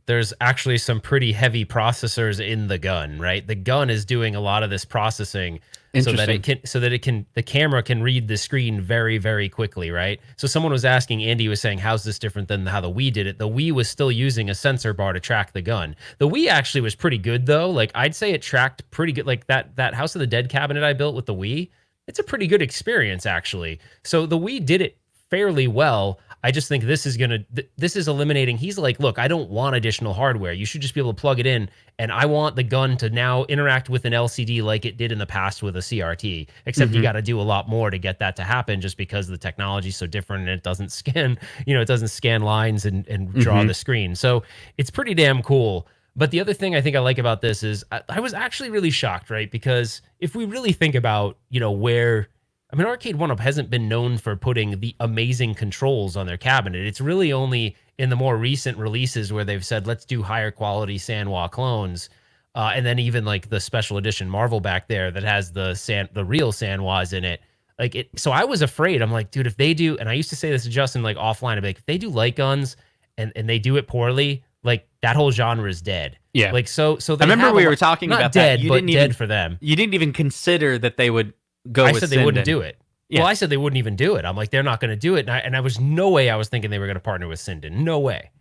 there's actually some pretty heavy processors in the gun, right? The gun is doing a lot of this processing so that the camera can read the screen very, very quickly, right? So someone was asking, Andy was saying, how's this different than how the Wii did it? The Wii was still using a sensor bar to track the gun. The Wii actually was pretty good though. Like I'd say it tracked pretty good. Like that House of the Dead cabinet I built with the Wii, it's a pretty good experience actually. So the Wii did it fairly well. I just think this is eliminating. He's like, look, I don't want additional hardware. You should just be able to plug it in. And I want the gun to now interact with an LCD like it did in the past with a CRT, except you got to do a lot more to get that to happen just because the technology is so different and it doesn't scan, it doesn't scan lines and draw the screen. So it's pretty damn cool. But the other thing I think I like about this is I was actually really shocked, right? Because if we really think about, where... I mean, Arcade 1-Up hasn't been known for putting the amazing controls on their cabinet. It's really only in the more recent releases where they've said, let's do higher quality Sanwa clones. And then even like the special edition Marvel back there that has the real Sanwas in it. So I was afraid. I'm like, dude, if they do, and I used to say this to Justin like offline, I'd be like, if they do light guns and they do it poorly, like that whole genre is dead. Yeah. Like, so they I remember we were talking about dead, that. But dead for them. You didn't even consider that they would go I with said they Sinden. wouldn't do it. Yeah. Well, I said they wouldn't even do it. I'm like, they're not going to do it. And I was no way I was thinking they were going to partner with Sinden. No way.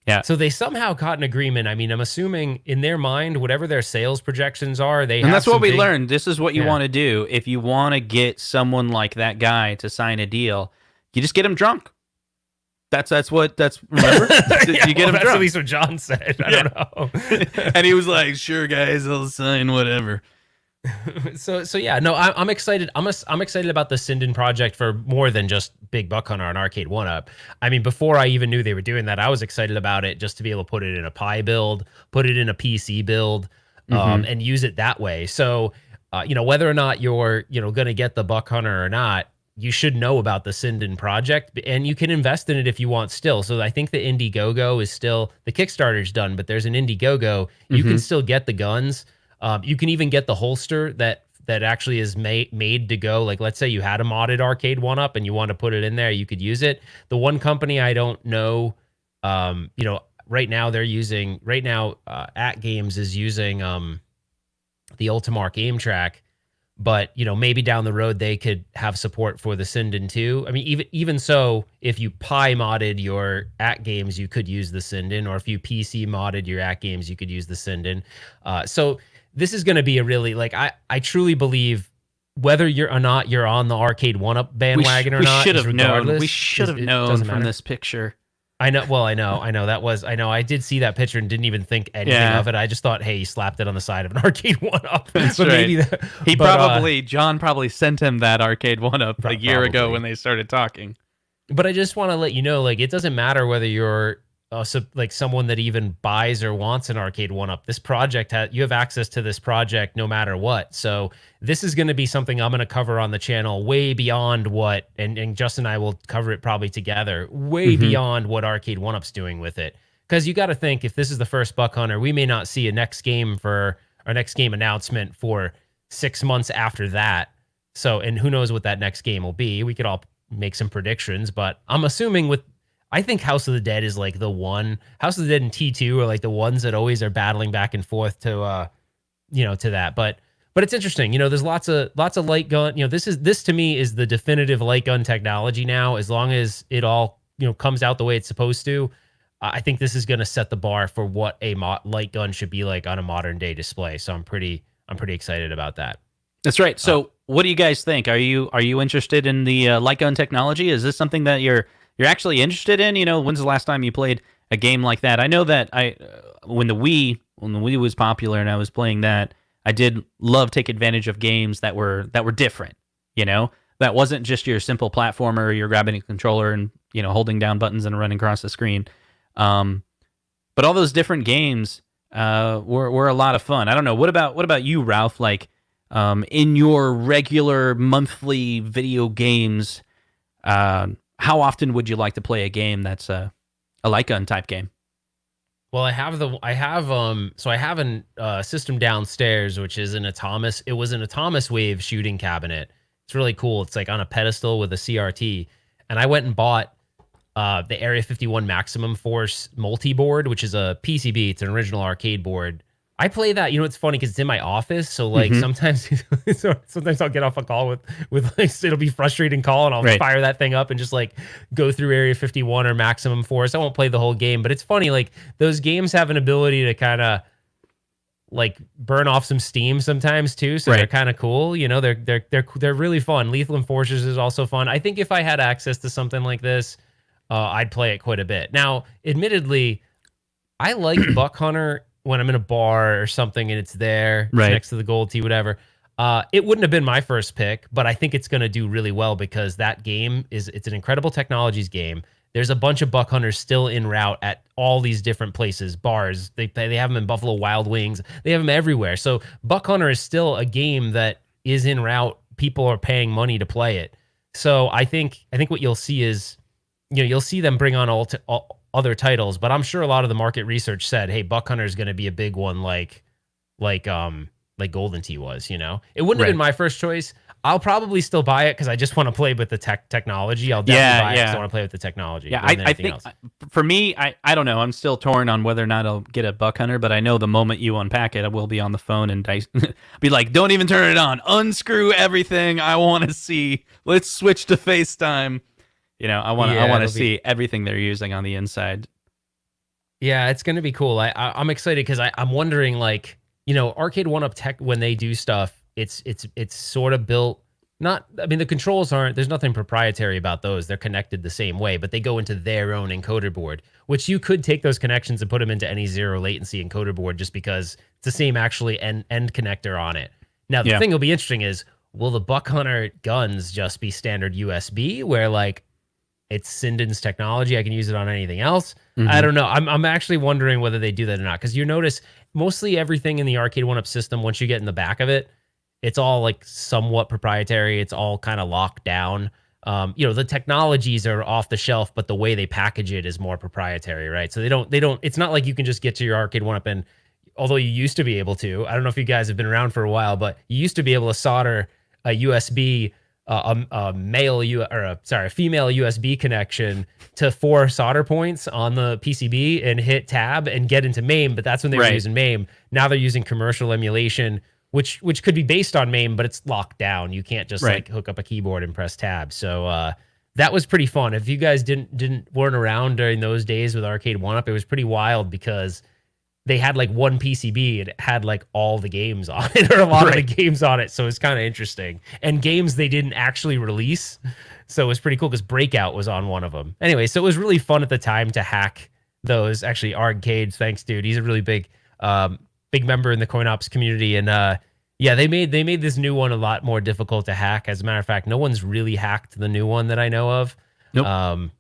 Yeah. So they somehow got an agreement. I mean, I'm assuming in their mind, whatever their sales projections are, and that's what we learned. This is what you want to do. If you want to get someone like that guy to sign a deal, you just get him drunk. That's remember? You get him drunk. That's at least what John said. I don't know. And he was like, sure, guys, I'll sign whatever. So yeah, no, I'm excited. I'm excited about the Sinden project for more than just Big Buck Hunter on Arcade 1-Up. I mean, before I even knew they were doing that, I was excited about it just to be able to put it in a Pi build, put it in a PC build, and use it that way. So, whether or not you're, going to get the Buck Hunter or not, you should know about the Sinden project, and you can invest in it if you want still. So I think the Indiegogo is still, the Kickstarter's done, but there's an Indiegogo. You can still get the guns. You can even get the holster that actually is made to go. Like, let's say you had a modded Arcade 1-Up and you want to put it in there, you could use it. The one company I don't know, right now At Games is using the Ultimark aim track, but maybe down the road they could have support for the Sinden too. I mean, even so, if you Pi modded your At Games, you could use the Sinden, or if you PC modded your At Games, you could use the Sinden. So this is going to be a really, like, I truly believe whether you're on the Arcade 1-Up bandwagon or not. We should have known. We should have known from this picture. I know. Well, I know. I did see that picture and didn't even think anything of it. I just thought, hey, he slapped it on the side of an Arcade 1-Up. That's right. John probably sent him that Arcade 1-Up a year ago when they started talking. But I just want to let you know, like, it doesn't matter whether you're like someone that even buys or wants an Arcade 1-Up. This project you have access to this project no matter what. So this is going to be something I'm going to cover on the channel way beyond what, and Justin and I will cover it probably together, way beyond what Arcade 1-Up's doing with it. Because you got to think, if this is the first Buck Hunter, we may not see a next game announcement for 6 months after that. So, and who knows what that next game will be. We could all make some predictions, but I'm assuming I think House of the Dead is like the one. House of the Dead and T2 are like the ones that always are battling back and forth to that. But it's interesting. There's lots of light gun. This to me is the definitive light gun technology now. As long as it all comes out the way it's supposed to, I think this is going to set the bar for what a light gun should be like on a modern day display. So I'm pretty excited about that. That's right. So what do you guys think? Are you interested in the light gun technology? Is this something that you're you're actually interested in? When's the last time you played a game like that? I know that when the Wii was popular and I was playing that, I did love take advantage of games that were different. That wasn't just your simple platformer. You're grabbing a controller and holding down buttons and running across the screen. But all those different games were a lot of fun. I don't know. What about you, Ralph? Like in your regular monthly video games, how often would you like to play a game that's a light gun type game? Well, I have a system downstairs, which is it was an Atomis Wave shooting cabinet. It's really cool. It's like on a pedestal with a CRT. And I went and bought the Area 51 Maximum Force multi-board, which is a PCB. It's an original arcade board. I play that. It's funny because it's in my office. So like sometimes I'll get off a call with like, it'll be frustrating call and I'll fire that thing up and just like go through Area 51 or Maximum Force. I won't play the whole game, but it's funny. Like those games have an ability to kind of like burn off some steam sometimes too. So they're kind of cool. They're really fun. Lethal Enforcers is also fun. I think if I had access to something like this, I'd play it quite a bit. Now, admittedly, I like Buck Hunter when I'm in a bar or something and it's there next to the gold tee, whatever. It wouldn't have been my first pick, but I think it's going to do really well because that game it's an Incredible Technologies game. There's a bunch of Buck Hunters still en route at all these different places, bars. They have them in Buffalo Wild Wings. They have them everywhere. So Buck Hunter is still a game that is en route. People are paying money to play it. So I think what you'll see is, you'll see them bring on all other titles, but I'm sure a lot of the market research said, hey, Buck Hunter is going to be a big one like Golden Tee was, It wouldn't have been my first choice. I'll probably still buy it because I just want to play with the technology. I'll definitely buy it because I want to play with the technology. Yeah, I think for me, I don't know. I'm still torn on whether or not I'll get a Buck Hunter, but I know the moment you unpack it, I will be on the phone and be like, don't even turn it on. Unscrew everything. I want to see. Let's switch to FaceTime. I want to see everything they're using on the inside. Yeah, it's going to be cool. I'm excited because I'm wondering, like, Arcade 1-Up Tech, when they do stuff, it's sort of built, the controls there's nothing proprietary about those. They're connected the same way, but they go into their own encoder board, which you could take those connections and put them into any zero latency encoder board just because it's the same actually end connector on it. Now, the thing that'll be interesting is, will the Buck Hunter guns just be standard USB where like it's Sinden's technology, I can use it on anything else? I don't know. I'm actually wondering whether they do that or not, because you notice mostly everything in the Arcade 1-Up system, once you get in the back of it, it's all like somewhat proprietary. It's all kind of locked down. The technologies are off the shelf, but the way they package it is more proprietary, right? So they don't. It's not like you can just get to your Arcade 1-Up and, although you used to be able to. I don't know if you guys have been around for a while, but you used to be able to solder a USB, a female USB connection to 4 solder points on the PCB and hit tab and get into MAME. But that's when they were using MAME. Now they're using commercial emulation, which could be based on MAME, but it's locked down. You can't just like hook up a keyboard and press tab. So that was pretty fun. If you guys weren't around during those days with Arcade 1-Up, it was pretty wild because they had like one PCB and it had like all the games on it, or a lot of the games on it. So it's kind of interesting. And games they didn't actually release. So it was pretty cool because Breakout was on one of them. Anyway, so it was really fun at the time to hack those. Actually, Arcades, thanks, dude. He's a really big member in the CoinOps community. And they made this new one a lot more difficult to hack. As a matter of fact, no one's really hacked the new one that I know of. Nope.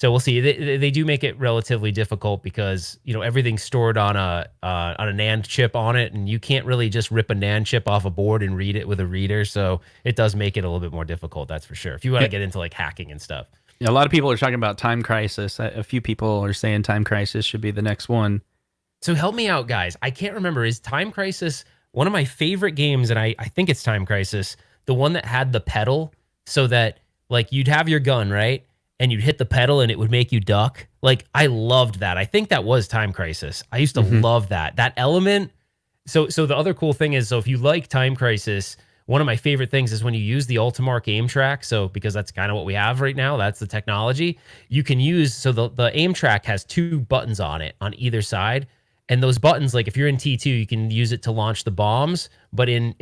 So we'll see. They do make it relatively difficult because everything's stored on a NAND chip on it, and you can't really just rip a NAND chip off a board and read it with a reader. So it does make it a little bit more difficult. That's for sure. If you want to get into like hacking and stuff. A lot of people are talking about Time Crisis. A few people are saying Time Crisis should be the next one. So help me out, guys. I can't remember. Is Time Crisis one of my favorite games? And I think it's Time Crisis, the one that had the pedal so that like you'd have your gun, right? And you'd hit the pedal and it would make you duck. Like, I loved that. I think that was Time Crisis. I used to love that element. So the other cool thing is, so if you like Time Crisis, one of my favorite things is when you use the Ultimark aim track. So because that's kind of what we have right now, that's the technology you can use. So the aim track has 2 buttons on it on either side. And those buttons, like if you're in T2, you can use it to launch the bombs. But in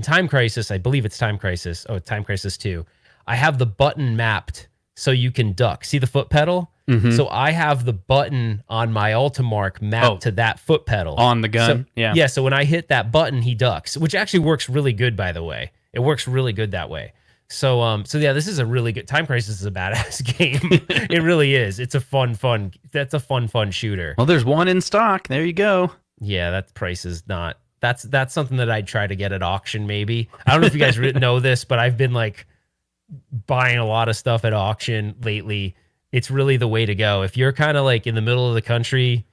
Time Crisis, I believe it's Time Crisis. Oh, Time Crisis 2. I have the button mapped so you can duck. See the foot pedal? So I have the button on my Ultimark mapped to that foot pedal. On the gun? So, yeah, so when I hit that button, he ducks, which actually works really good, by the way. It works really good that way. So yeah, this is a really good. Time Crisis is a badass game. It really is. It's a fun. That's a fun shooter. Well, there's one in stock. There you go. Yeah, that price is not. That's something that I'd try to get at auction, maybe. I don't know if you guys know this, but I've been like buying a lot of stuff at auction lately. It's really the way to go. If you're kind of like in the middle of the country,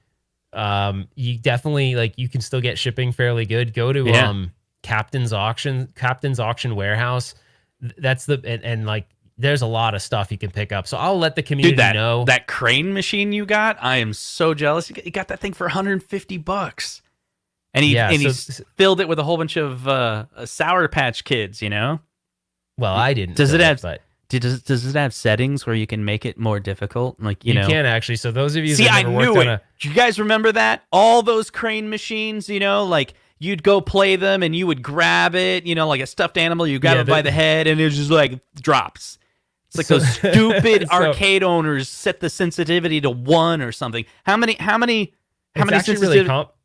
you definitely like you can still get shipping fairly good. Go to Captain's Auction Warehouse. That's and like there's a lot of stuff you can pick up. So I'll let the community know. That crane machine you got, I am so jealous. You got that thing for $150. And he filled it with a whole bunch of Sour Patch Kids, you know? Well, I didn't. Does it have settings where you can make it more difficult? Like you know, can actually. So those of you see, I knew it. Do you guys remember that? All those crane machines, you know, like you'd go play them and you would grab it, you know, like a stuffed animal. You grab it by the head and it was just like drops. It's like those stupid arcade owners set the sensitivity to 1 or something. How many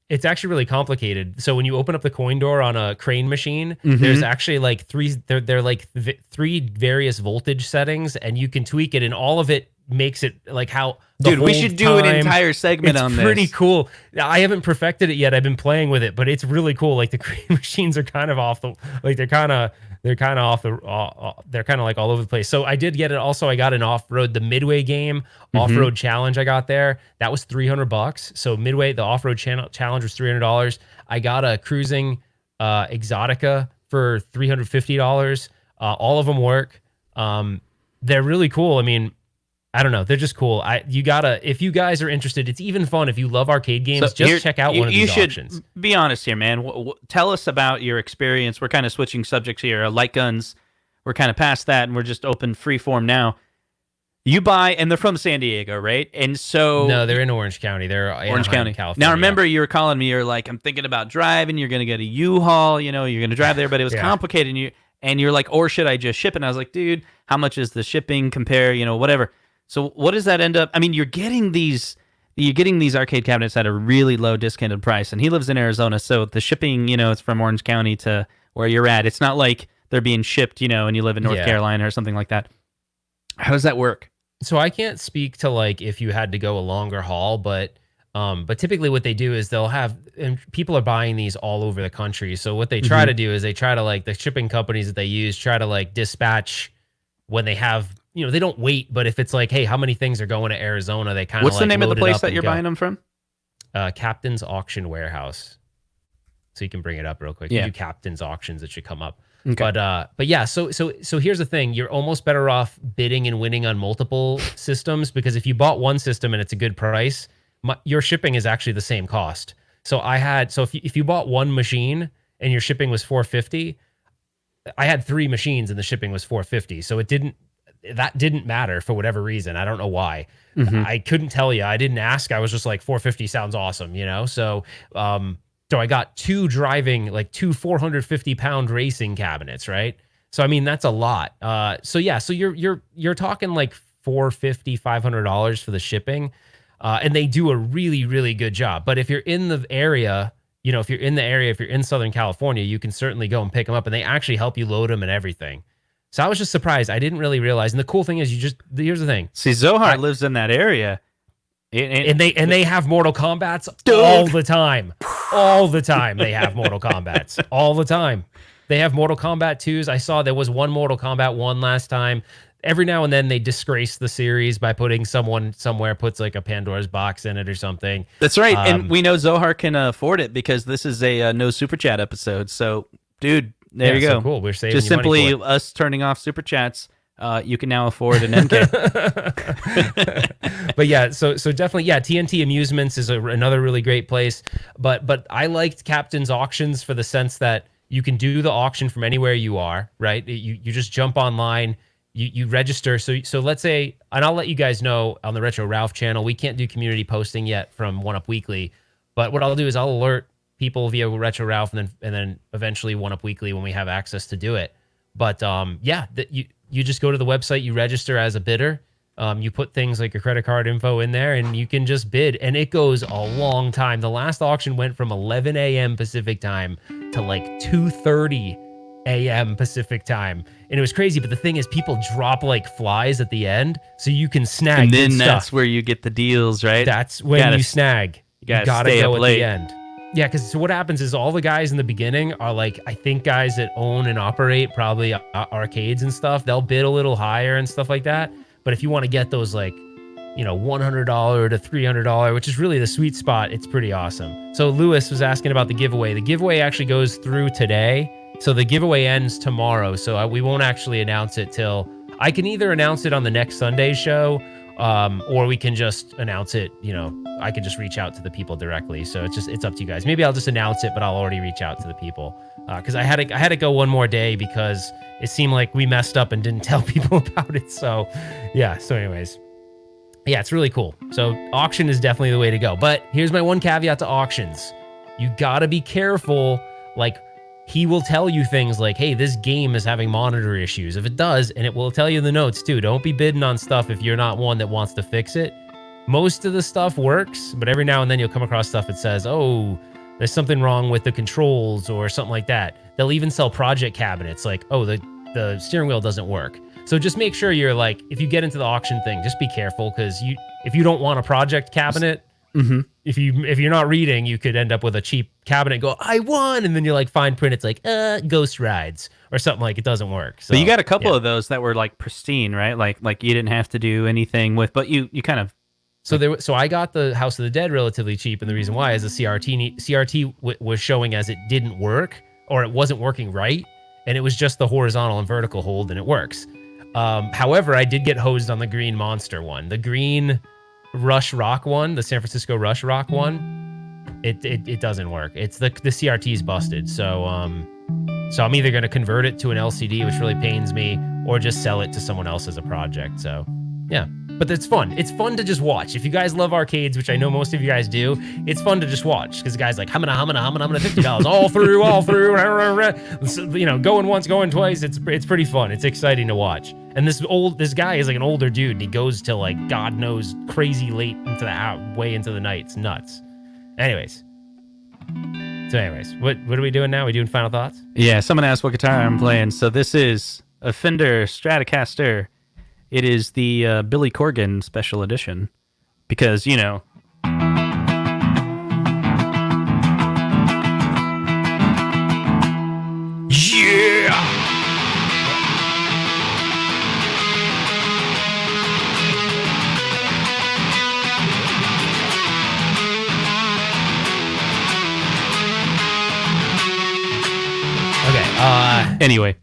It's actually really complicated. So when you open up the coin door on a crane machine, there's actually like three various voltage settings, and you can tweak it, and all of it makes it like how. Dude, we should do an entire segment on this. It's pretty cool. I haven't perfected it yet. I've been playing with it, but it's really cool. Like the crane machines are kind of off the, like they're kind of like all over the place. So I did get it. Also, I got an the Midway game off-road challenge. I got there. That was $300. So Midway, the off-road challenge was $300. I got a cruising Exotica for $350. All of them work. They're really cool. I mean, I don't know. They're just cool. If you guys are interested, it's even fun. If you love arcade games, check out one of these auctions. Be honest here, man. Tell us about your experience. We're kind of switching subjects here. Lightguns, we're kind of past that, and we're just open freeform now. You buy, and they're from San Diego, right? And so no, they're in Orange County. They're Orange County, California. Now, remember, you were calling me. You're like, I'm thinking about driving. You're going to get a U-Haul. You know, you're going to drive there, but it was complicated. And you're like, or should I just ship it? And I was like, dude, how much is the shipping? Compare, you know, whatever. So what does that end up? I mean, you're getting these arcade cabinets at a really low discounted price, and he lives in Arizona, so the shipping, you know, it's from Orange County to where you're at. It's not like they're being shipped, you know, and you live in North Carolina or something like that. How does that work? So I can't speak to like if you had to go a longer haul, but typically what they do is they'll have, and people are buying these all over the country. So what they try to do is they try to like the shipping companies that they use try to like dispatch when they have. You know, they don't wait, but if it's like, hey, how many things are going to Arizona, they kind of What's the name of the place that you're buying them from? Captain's Auction Warehouse. So you can bring it up real quick. You do Captain's Auctions, it should come up. Okay. But yeah, so here's the thing. You're almost better off bidding and winning on multiple systems, because if you bought one system and it's a good price, your shipping is actually the same cost. So if you bought one machine and your shipping was $450, I had 3 machines and the shipping was $450. So that didn't matter for whatever reason. I don't know why. I couldn't tell you. I didn't ask. I was just like, $450 sounds awesome, you know? So I got 2 2 450-pound racing cabinets, right? So, I mean, that's a lot. So you're talking like $450, $500 for the shipping. And they do a really, really good job. But if you're in the area, if you're in Southern California, you can certainly go and pick them up, and they actually help you load them and everything. So I was just surprised. I didn't really realize. And the cool thing is, here's the thing. See, Zohar lives in that area, and they have Mortal Kombats all the time. All the time they have Mortal Kombats. All the time they have Mortal Kombat 2s. I saw there was one Mortal Kombat 1 last time. Every now and then they disgrace the series by putting someone somewhere puts like a Pandora's box in it or something. That's right, and we know Zohar can afford it because this is a no super chat episode. So, dude. There you go. So cool. We're saving just simply us turning off super chats. You can now afford an MK. But yeah, so definitely, TNT Amusements is another really great place. But I liked Captain's Auctions for the sense that you can do the auction from anywhere you are. Right? You just jump online. You register. So let's say, and I'll let you guys know on the Retro Ralph channel, we can't do community posting yet from One Up Weekly. But what I'll do is I'll alert people via Retro Ralph, and then eventually One Up Weekly when we have access to do it. But you just go to the website, you register as a bidder. You put things like your credit card info in there, and you can just bid, and it goes a long time. The last auction went from 11 a.m. Pacific time to like 2:30 a.m. Pacific time, and it was crazy. But the thing is, people drop like flies at the end, so you can snag. And then good that's stuff. where you get the deals, right? That's when you snag. You gotta gotta stay go up at late. the end. Yeah, because so what happens is all the guys in the beginning are like, I think guys that own and operate probably arcades and stuff. They'll bid a little higher and stuff like that. But if you want to get those like, you know, $100 to $300, which is really the sweet spot, it's pretty awesome. So Lewis was asking about the giveaway. The giveaway actually goes through today. So the giveaway ends tomorrow. So we won't actually announce it till, I can either announce it on the next Sunday show, or we can just announce it, you know, I can just reach out to the people directly. So it's up to you guys. Maybe I'll just announce it, but I'll already reach out to the people. Cause I had to go one more day because it seemed like we messed up and didn't tell people about it. So yeah. So anyways, yeah, it's really cool. So auction is definitely the way to go. But here's my one caveat to auctions. You gotta be careful. Like, he will tell you things like, hey, this game is having monitor issues. If it does, and it will tell you in the notes too, don't be bidding on stuff if you're not one that wants to fix it. Most of the stuff works, but every now and then you'll come across stuff that says, oh, there's something wrong with the controls or something like that. They'll even sell project cabinets like, oh, the steering wheel doesn't work. So just make sure you're like, if you get into the auction thing, just be careful, because if you don't want a project cabinet, if you're not reading, you could end up with a cheap cabinet and go, I won, and then you're like, fine print, it's like ghost rides or something, like it doesn't work. So but you got a couple of those that were like pristine, right? Like you didn't have to do anything with, but you kind of. So I got the House of the Dead relatively cheap, and the reason why is the CRT was showing as it didn't work, or it wasn't working right, and it was just the horizontal and vertical hold, and it works. However, I did get hosed on the green monster one, the green Rush Rock one, the San Francisco Rush Rock one. It doesn't work. It's the CRT's busted. So I'm either going to convert it to an LCD, which really pains me, or just sell it to someone else as a project. So yeah, but it's fun. It's fun to just watch. If you guys love arcades, which I know most of you guys do, it's fun to just watch, because the guy's like, I'm gonna $50 all through, so, you know, going once, going twice. It's pretty fun. It's exciting to watch. And this guy is like an older dude, and he goes till like God knows crazy late into way into the night. It's nuts. Anyways, what are we doing now? We doing final thoughts? Yeah, someone asked what guitar I'm playing. So this is a Fender Stratocaster. It is the Billy Corgan special edition, because, you know. Yeah! Okay. Anyway.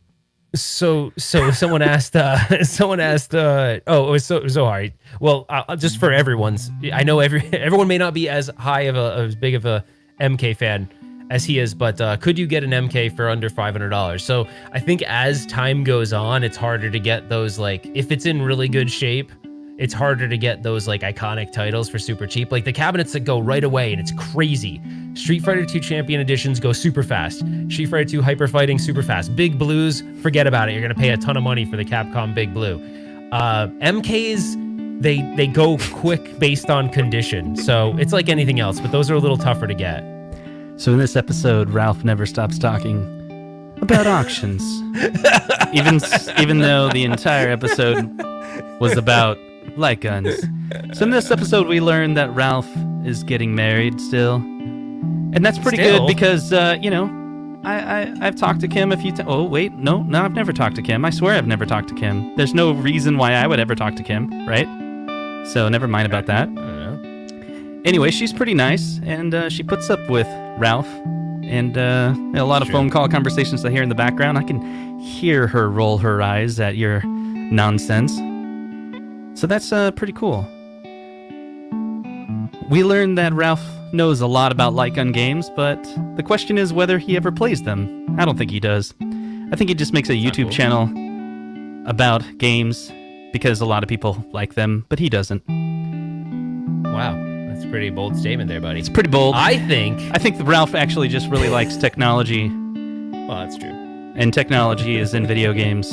So someone asked, oh, it was so hard. Well, just for everyone's, I know everyone may not be as big of a MK fan as he is, but could you get an MK for under $500? So I think as time goes on, it's harder to get those, like, if it's in really good shape, it's harder to get those like iconic titles for super cheap. Like the cabinets that go right away, and it's crazy. Street Fighter 2 Champion Editions go super fast. Street Fighter 2 Hyper Fighting super fast. Big Blues, forget about it. You're gonna pay a ton of money for the Capcom Big Blue. MKs, they go quick based on condition. So it's like anything else, but those are a little tougher to get. So in this episode, Ralph never stops talking about auctions, even though the entire episode was about light guns. So in this episode, we learned that Ralph is getting married still, and that's pretty good because you know, I've talked to Kim a few times. Oh wait, no, I've never talked to Kim. I swear I've never talked to Kim. There's no reason why I would ever talk to Kim, right? So never mind about that. I don't know. Anyway, she's pretty nice, and she puts up with Ralph, and a lot of phone call conversations I hear in the background. I can hear her roll her eyes at your nonsense. So that's pretty cool. We learned that Ralph knows a lot about light gun games, but the question is whether he ever plays them. I don't think he does. I think he just makes a YouTube channel about games because a lot of people like them, but he doesn't. Wow, that's a pretty bold statement there, buddy. It's pretty bold. I think that Ralph actually just really likes technology. Well, that's true. And technology is in video games.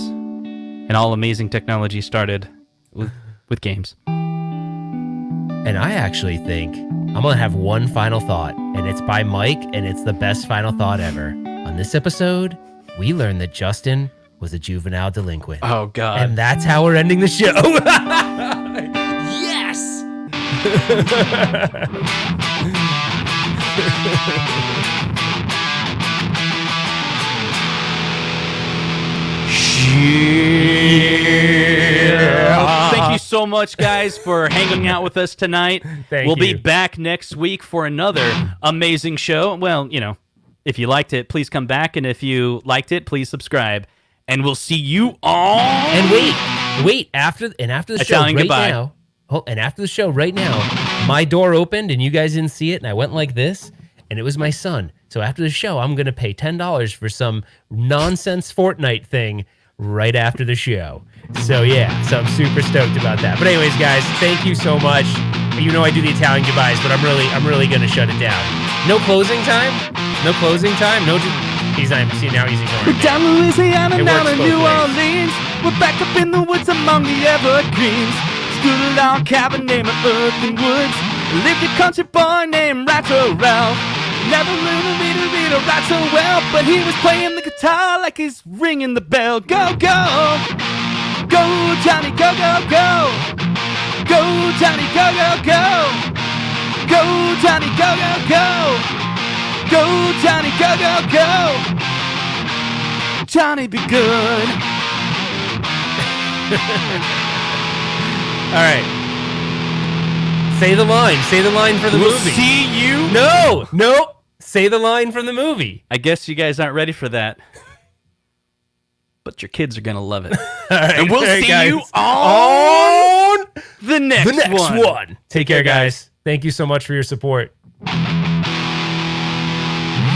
And all amazing technology started with games. And I actually think I'm going to have one final thought, and it's by Mike, and it's the best final thought ever. On this episode, we learned that Justin was a juvenile delinquent. Oh, God. And that's how we're ending the show. Yes! Yeah. Thank you so much, guys, for hanging out with us tonight. We'll be back next week for another amazing show. Well, you know, if you liked it, please come back. And if you liked it, please subscribe. And we'll see you all. And wait, after the show right now. Oh, and after the show right now, my door opened and you guys didn't see it, and I went like this, and it was my son. So after the show, I'm gonna pay $10 for some nonsense Fortnite thing right after the show. So yeah, so I'm super stoked about that. But anyways, guys, thank you so much. You know I do the Italian goodbyes, but I'm really gonna shut it down. No closing time. No. He's not. See, now he's ignoring me. Down Louisiana, down to New Orleans. We're back up in the woods among the evergreens. Stood a log cabin named Earth and Woods. Lived a country boy named Ratto Ralph. Never learned to read or write so well, but he was playing the guitar like he's ringing the bell. Go, go! Go, Johnny, go, go, go! Go, Johnny, go, go, go! Go, Johnny, go, go, go! Go, Johnny, go, go, go! Johnny, be good. All right. Say the line. Say the line for the movie. We'll see you. No. Say the line from the movie. I guess you guys aren't ready for that. But your kids are going to love it. All right, and we'll see guys. you on the next one. Take care, guys. Thank you so much for your support.